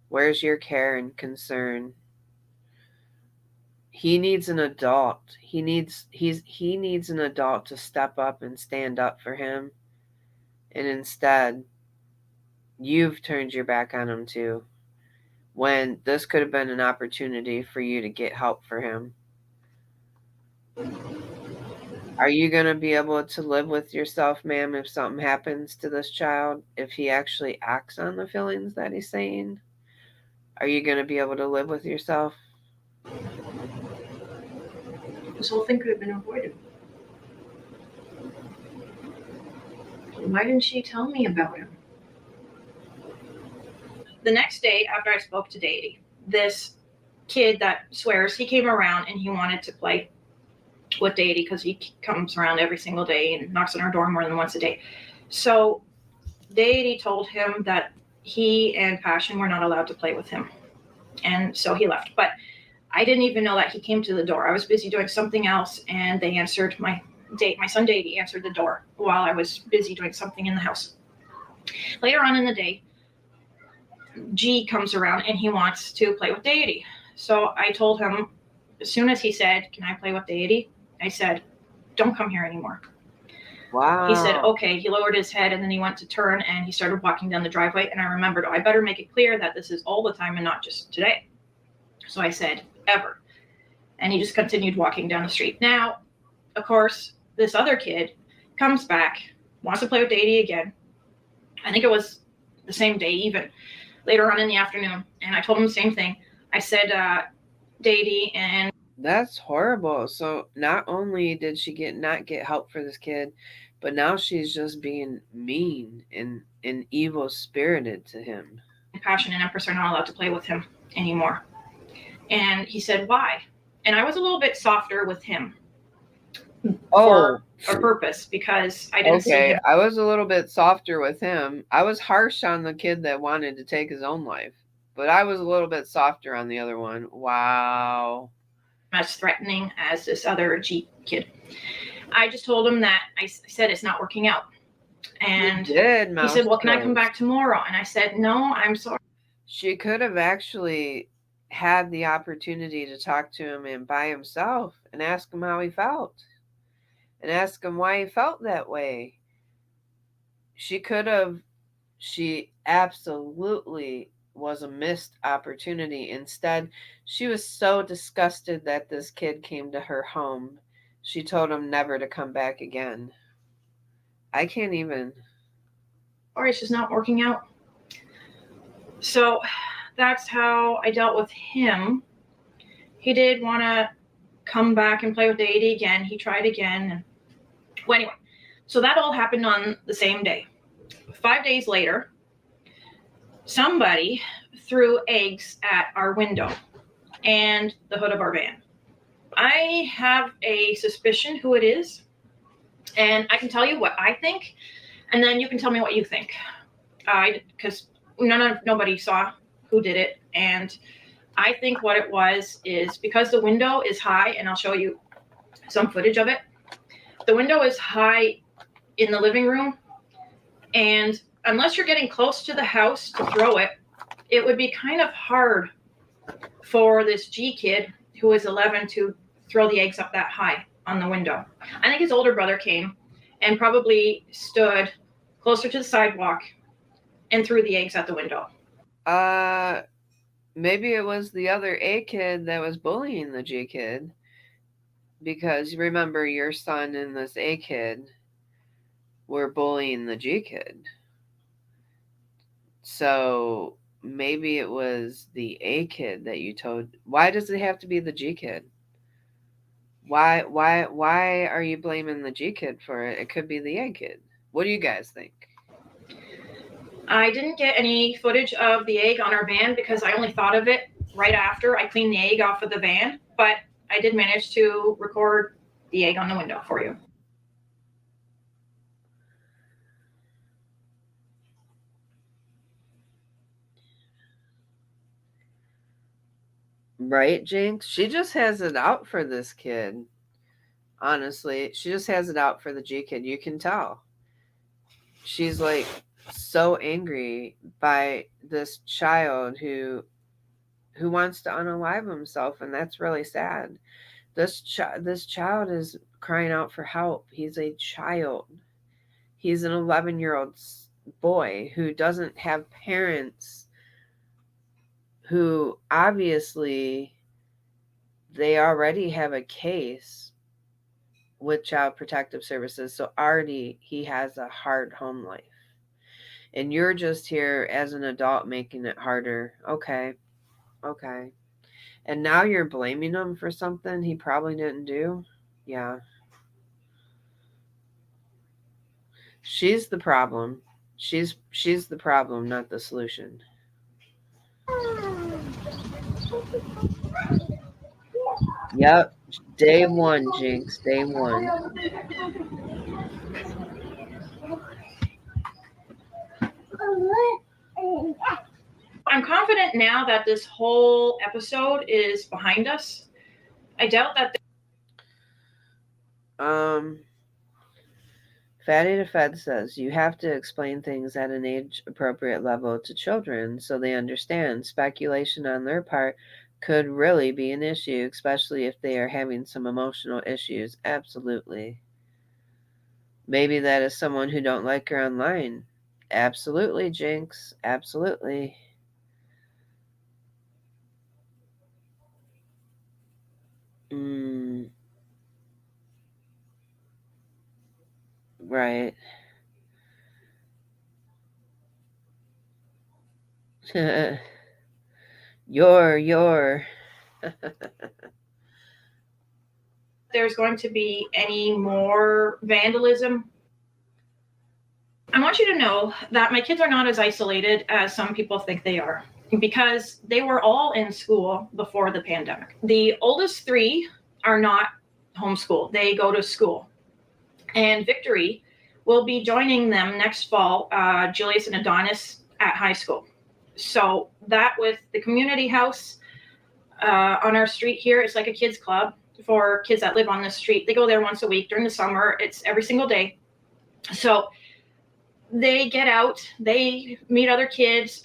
Where's your care and concern? He needs an adult. He needs an adult to step up and stand up for him. And instead, you've turned your back on him too, when this could have been an opportunity for you to get help for him. Are you going to be able to live with yourself, ma'am, if something happens to this child? If he actually acts on the feelings that he's saying? Are you going to be able to live with yourself? This whole thing could have been avoided. Why didn't she tell me about him? The next day after I spoke to Deity, this kid that swears, he came around and he wanted to play with Deity because he comes around every single day and knocks on our door more than once a day. So Deity told him that he and Passion were not allowed to play with him. And so he left. But I didn't even know that he came to the door. I was busy doing something else, and they answered my son Deity answered the door while I was busy doing something in the house. Later on in the day, G comes around and he wants to play with Deity. So I told him, as soon as he said, "Can I play with Deity?" I said, "Don't come here anymore." Wow. He said, okay. He lowered his head and then he went to turn and he started walking down the driveway. And I remembered, I better make it clear that this is all the time and not just today. So I said, ever. And he just continued walking down the street. Now, of course, this other kid comes back, wants to play with Deity again. I think it was the same day, even later on in the afternoon. And I told him the same thing. I said, Deity, and that's horrible. So not only did she not get help for this kid, but now she's just being mean and evil spirited to him. Passion and Empress are not allowed to play with him anymore. And he said, why? And I was a little bit softer with him. For a purpose, because I didn't see him. I was a little bit softer with him. I was harsh on the kid that wanted to take his own life, but I was a little bit softer on the other one. Wow. As threatening as this other G kid. I just told him that I said it's not working out. And he said, well, can I come back tomorrow? And I said, no, I'm sorry. She could have actually had the opportunity to talk to him and by himself and ask him how he felt and ask him why he felt that way. She absolutely was a missed opportunity. Instead, she was so disgusted that this kid came to her home. She told him never to come back again. I can't even. Or it's just not working out. So that's how I dealt with him. He did want to come back and play with Deity again. He tried again. Well, anyway, so that all happened on the same day. 5 days later, somebody threw eggs at our window and the hood of our van. I have a suspicion who it is, and I can tell you what I think, and then you can tell me what you think. Because nobody saw who did it, and I think what it was is because the window is high, and I'll show you some footage of it. The window is high in the living room, and unless you're getting close to the house to throw it, it would be kind of hard for this G kid who is 11 to throw the eggs up that high on the window. I think his older brother came and probably stood closer to the sidewalk and threw the eggs at the window. Maybe it was the other A kid that was bullying the G kid. Because remember, your son and this A kid were bullying the G kid. So maybe it was the A kid that you told. Why does it have to be the G kid? Why are you blaming the G kid for it? It could be the A kid. What do you guys think? I didn't get any footage of the egg on our van because I only thought of it right after I cleaned the egg off of the van, but I did manage to record the egg on the window for you. Right, Jinx? She just has it out for this kid. Honestly, she just has it out for the G kid. You can tell. She's like so angry by this child who wants to unalive himself, and that's really sad. This child is crying out for help. He's a child. He's an 11-year-old boy who doesn't have parents who obviously they already have a case with Child Protective Services. So already he has a hard home life. And you're just here as an adult making it harder. Okay. And now you're blaming him for something he probably didn't do? Yeah. She's the problem. She's the problem, not the solution. Yep. Day one, Jinx. Day one. I'm confident now that this whole episode is behind us. I doubt that. Fatty the Fed says you have to explain things at an age-appropriate level to children so they understand. Speculation on their part could really be an issue, especially if they are having some emotional issues. Absolutely. Maybe that is someone who don't like her online. Absolutely, Jinx. Absolutely. Right. Your. There's going to be any more vandalism. I want you to know that my kids are not as isolated as some people think they are, because they were all in school before the pandemic. The oldest 3 are not homeschooled. They go to school. And Victory will be joining them next fall, Julius and Adonis, at high school. So that with the community house on our street here, it's like a kids club for kids that live on the street. They go there once a week during the summer. It's every single day. So they get out, they meet other kids.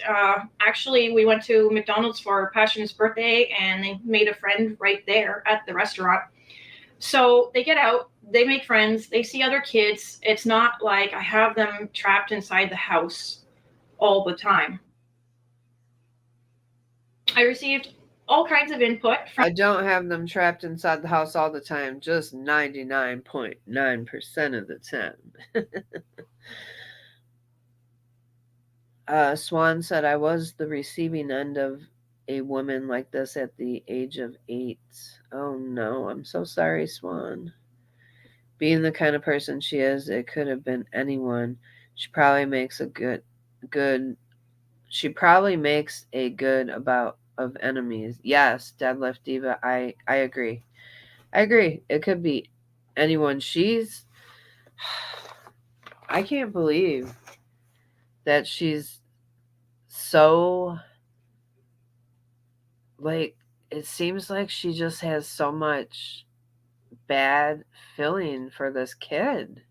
Actually, we went to McDonald's for Passion's birthday, and they made a friend right there at the restaurant. So they get out, they make friends, they see other kids. It's not like I have them trapped inside the house all the time. I received all kinds of input from. I don't have them trapped inside the house all the time, just 99.9% of the time. Swan said, I was the receiving end of a woman like this at the age of 8. Oh no, I'm so sorry, Swan. Being the kind of person she is, it could have been anyone. She probably makes a good about of enemies. Yes, Deadlift Diva, I agree. I agree. It could be anyone. I can't believe that she's so, like, it seems like she just has so much bad feeling for this kid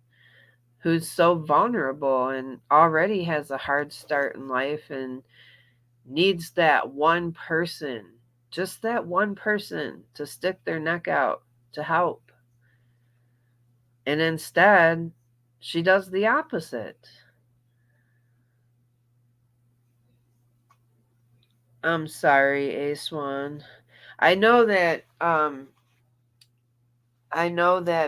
who's so vulnerable and already has a hard start in life and needs that one person, just that one person to stick their neck out to help. And instead, she does the opposite. I'm sorry, A-Swan. I know that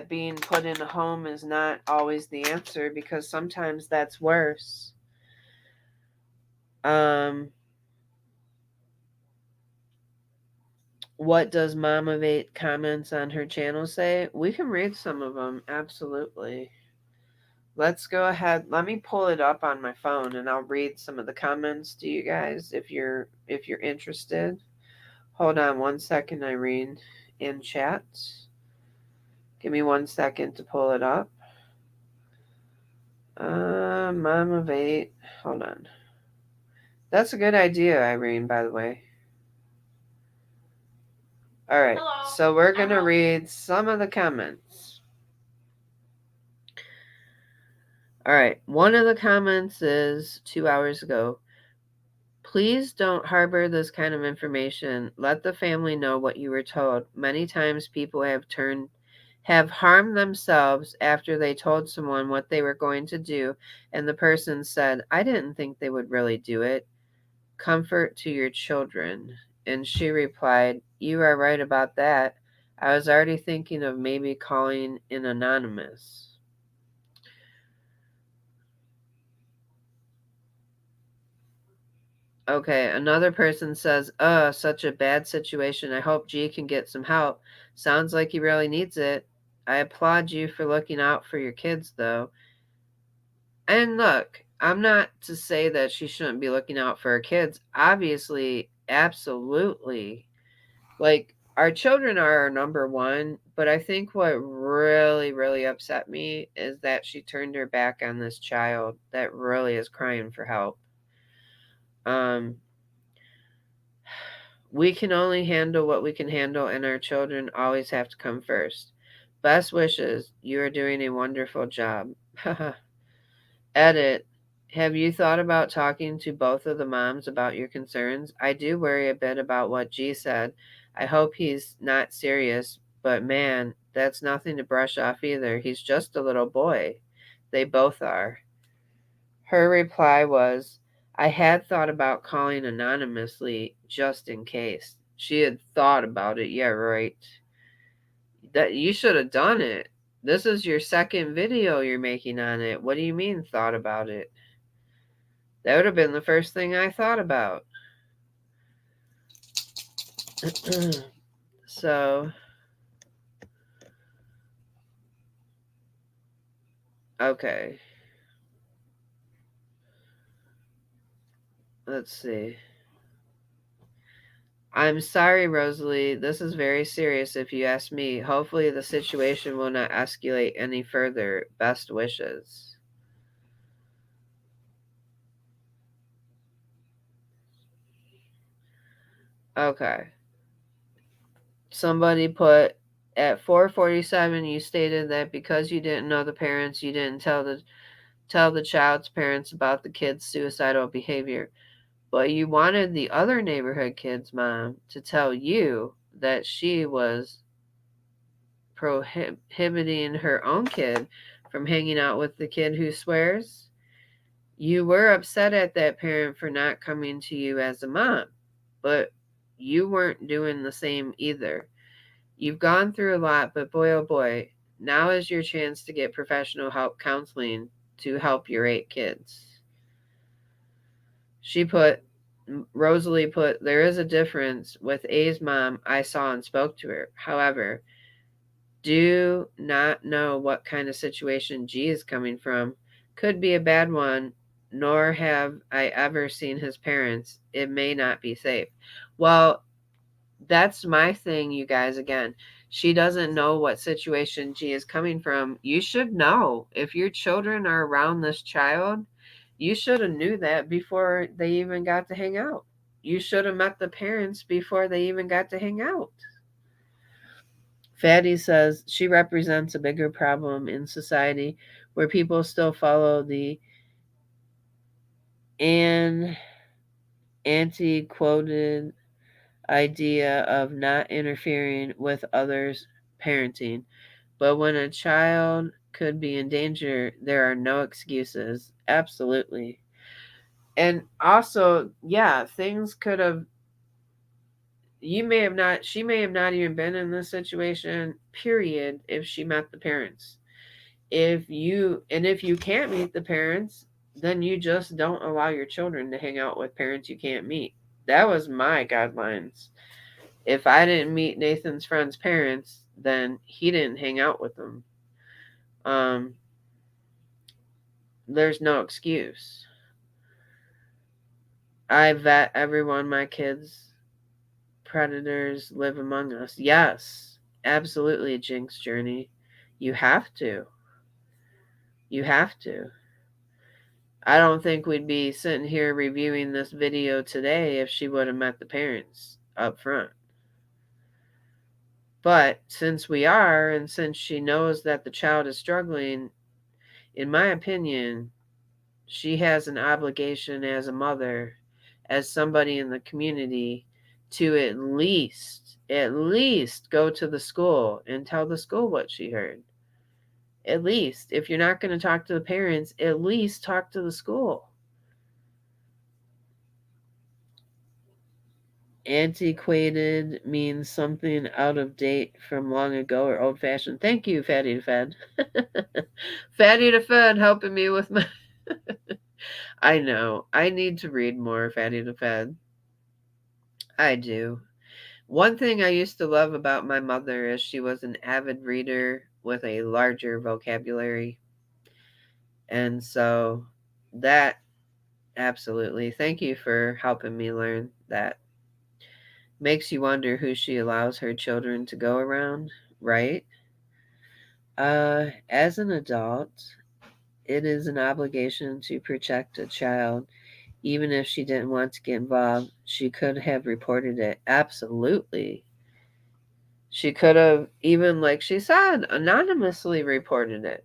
being put in a home is not always the answer, because sometimes that's worse. What does Mom of 8 comments on her channel say? We can read some of them, absolutely. Let's go ahead. Let me pull it up on my phone and I'll read some of the comments to you guys if you're interested. Hold on one second, Irene, in chat. Give me 1 second to pull it up. Mom of 8. Hold on. That's a good idea, Irene, by the way. All right. Hello. So we're going to read some of the comments. All right. One of the comments is 2 hours ago. Please don't harbor this kind of information. Let the family know what you were told. Many times people have harmed themselves after they told someone what they were going to do, and the person said, I didn't think they would really do it. Comfort to your children. And she replied, you are right about that. I was already thinking of maybe calling in anonymous. Okay, another person says, such a bad situation. I hope G can get some help. Sounds like he really needs it. I applaud you for looking out for your kids, though. And look, I'm not to say that she shouldn't be looking out for her kids. Obviously, absolutely. Like, our children are our number one, but I think what really, really upset me is that she turned her back on this child that really is crying for help. We can only handle what we can handle, and our children always have to come first. Best wishes. You are doing a wonderful job. Edit. Have you thought about talking to both of the moms about your concerns? I do worry a bit about what G said. I hope he's not serious, but man, that's nothing to brush off either. He's just a little boy. They both are. Her reply was, I had thought about calling anonymously just in case. She had thought about it. Yeah, right. That you should have done it. This is your second video you're making on it. What do you mean thought about it? That would have been the first thing I thought about. So, okay. Let's see. I'm sorry, Rosalie. This is very serious if you ask me. Hopefully the situation will not escalate any further. Best wishes. Okay. Somebody put, at 4:47 you stated that because you didn't know the parents, you didn't tell the child's parents about the kid's suicidal behavior. But you wanted the other neighborhood kid's mom to tell you that she was prohibiting her own kid from hanging out with the kid who swears. You were upset at that parent for not coming to you as a mom, but you weren't doing the same either. You've gone through a lot, but boy, oh boy, now is your chance to get professional help counseling to help your 8 kids. Rosalie put, there is a difference with A's mom. I saw and spoke to her. However, do not know what kind of situation G is coming from. Could be a bad one, nor have I ever seen his parents. It may not be safe. Well, that's my thing, you guys. Again, she doesn't know what situation G is coming from. You should know. If your children are around this child, you should have knew that before they even got to hang out. You should have met the parents before they even got to hang out. Fatty says she represents a bigger problem in society where people still follow the antiquated idea of not interfering with others' parenting. But when a child could be in danger, there are no excuses. Absolutely. And also, yeah, things could have, she may have not even been in this situation, period, if she met the parents. If you can't meet the parents, then you just don't allow your children to hang out with parents you can't meet. That was my guidelines. If I didn't meet Nathan's friend's parents, then he didn't hang out with them. There's no excuse. I vet everyone. My kids, predators live among us. Yes, absolutely, Jinx Journey. You have to. You have to. I don't think we'd be sitting here reviewing this video today if she would have met the parents up front. But since we are, and since she knows that the child is struggling, in my opinion, she has an obligation as a mother, as somebody in the community, to at least go to the school and tell the school what she heard. At least, if you're not going to talk to the parents, at least talk to the school. Antiquated means something out of date from long ago or old fashioned. Thank you, Fatty the Fed. Fatty the Fed helping me with my. I know. I need to read more, Fatty the Fed. I do. One thing I used to love about my mother is she was an avid reader with a larger vocabulary. And so that, absolutely. Thank you for helping me learn that. Makes you wonder who she allows her children to go around, right? As an adult, it is an obligation to protect a child. Even if she didn't want to get involved, she could have reported it. Absolutely. She could have, even like she said, anonymously reported it.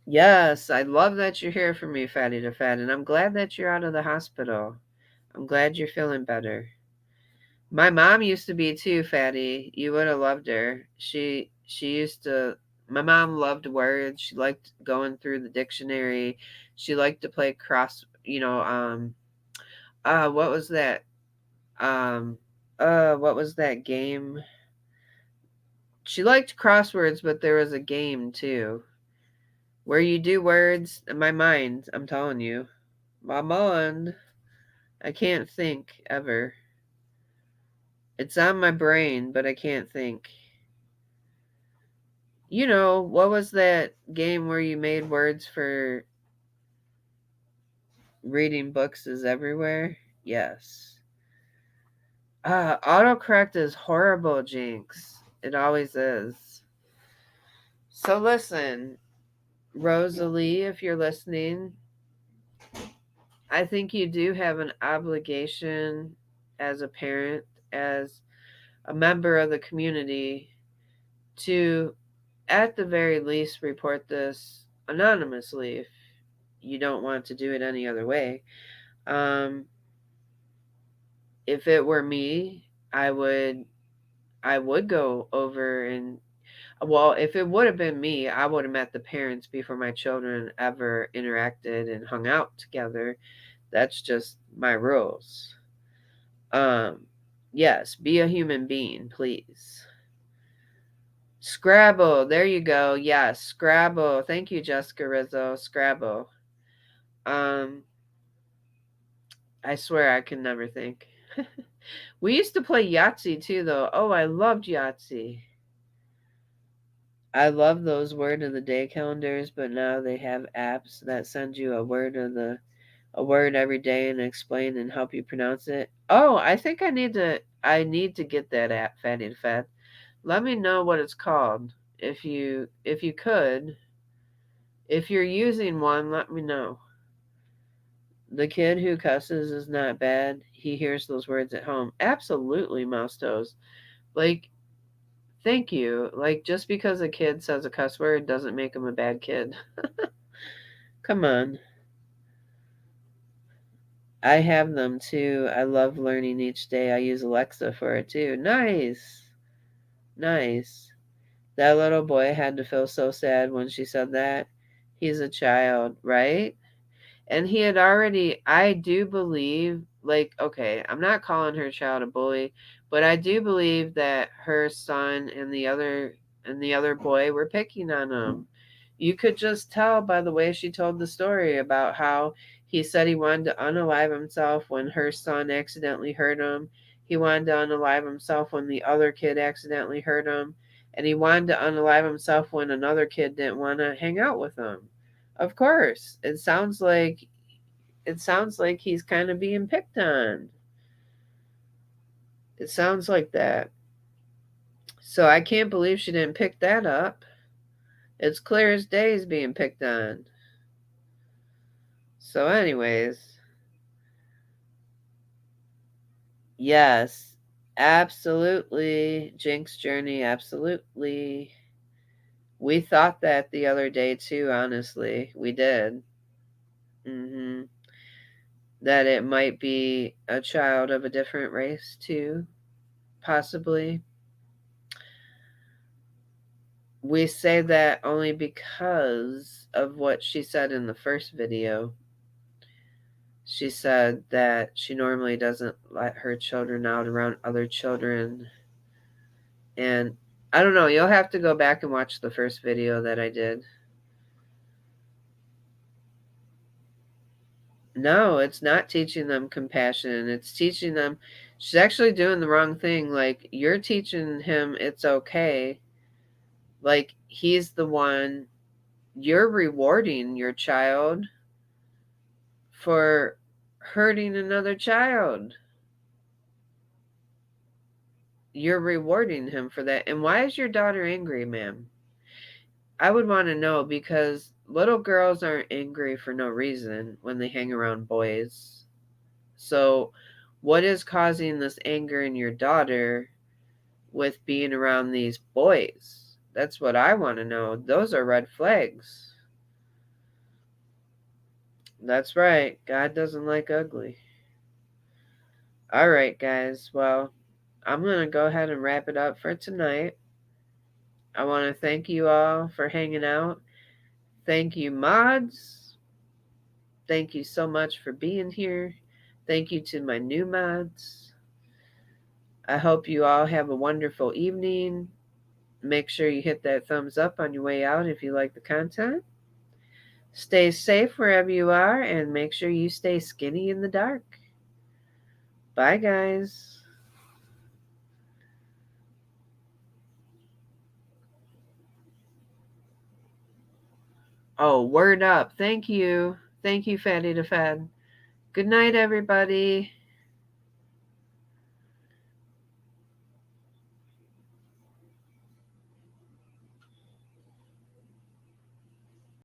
Yes, I love that you're here for me, Fatty the Fat, and I'm glad that you're out of the hospital. I'm glad you're feeling better. My mom used to be too, Fatty. You would have loved her. She used to. My mom loved words. She liked going through the dictionary. She liked to play what was that? What was that game? She liked crosswords, but there was a game too, where you do words. In my mind, I'm telling you, my mind, I can't think ever. It's on my brain, but I can't think. You know, what was that game where you made words for reading books is everywhere? Yes. Autocorrect is horrible, Jinx. It always is. So listen, Rosalie, if you're listening, I think you do have an obligation as a parent, as a member of the community, to at the very least report this anonymously if you don't want to do it any other way. If it were me, I would go over and, well, if it would have been me, I would have met the parents before my children ever interacted and hung out together. That's just my rules. Yes, be a human being, please. Scrabble, there you go. Yes, Scrabble. Thank you, Jessica Rizzo. Scrabble. I swear I can never think. We used to play Yahtzee too, though. Oh, I loved Yahtzee. I love those word of the day calendars, but now they have apps that send you a word every day and explain and help you pronounce it. Oh, I think I need to get that app, Fatty to Fat. Let me know what it's called. If you could. If you're using one, let me know. The kid who cusses is not bad. He hears those words at home. Absolutely, Mouse Toes. Like, thank you. Like, just because a kid says a cuss word doesn't make him a bad kid. Come on. I have them too. I love learning each day. I use Alexa for it too. Nice. Nice. That little boy had to feel so sad when she said that. He's a child, right? And he had already, I do believe, like, okay, I'm not calling her child a bully, but I do believe that her son and the other boy were picking on him. You could just tell by the way she told the story about how he said he wanted to unalive himself when her son accidentally hurt him. He wanted to unalive himself when the other kid accidentally hurt him. And he wanted to unalive himself when another kid didn't want to hang out with him. Of course, it sounds like he's kind of being picked on. It sounds like that. So I can't believe she didn't pick that up. It's clear as day he's being picked on. So anyways, yes, absolutely. Jinx Journey, absolutely. We thought that the other day too, honestly. We did. That it might be a child of a different race too, possibly. We say that only because of what she said in the first video. She said that she normally doesn't let her children out around other children. And I don't know, you'll have to go back and watch the first video that I did. No, it's not teaching them compassion. It's teaching them, she's actually doing the wrong thing. Like, you're teaching him it's okay. Like, he's the one, you're rewarding your child for hurting another child. You're rewarding him for that. And why is your daughter angry, ma'am? I would want to know, because little girls aren't angry for no reason when they hang around boys. So what is causing this anger in your daughter with being around these boys? That's what I want to know. Those are red flags. That's right. God doesn't like ugly. All right, guys. Well, I'm going to go ahead and wrap it up for tonight. I want to thank you all for hanging out. Thank you, mods. Thank you so much for being here. Thank you to my new mods. I hope you all have a wonderful evening. Make sure you hit that thumbs up on your way out if you like the content. Stay safe wherever you are, and make sure you stay skinny in the dark. Bye, guys. Oh, word up. Thank you. Thank you, Fatty to Fad. Good night, everybody.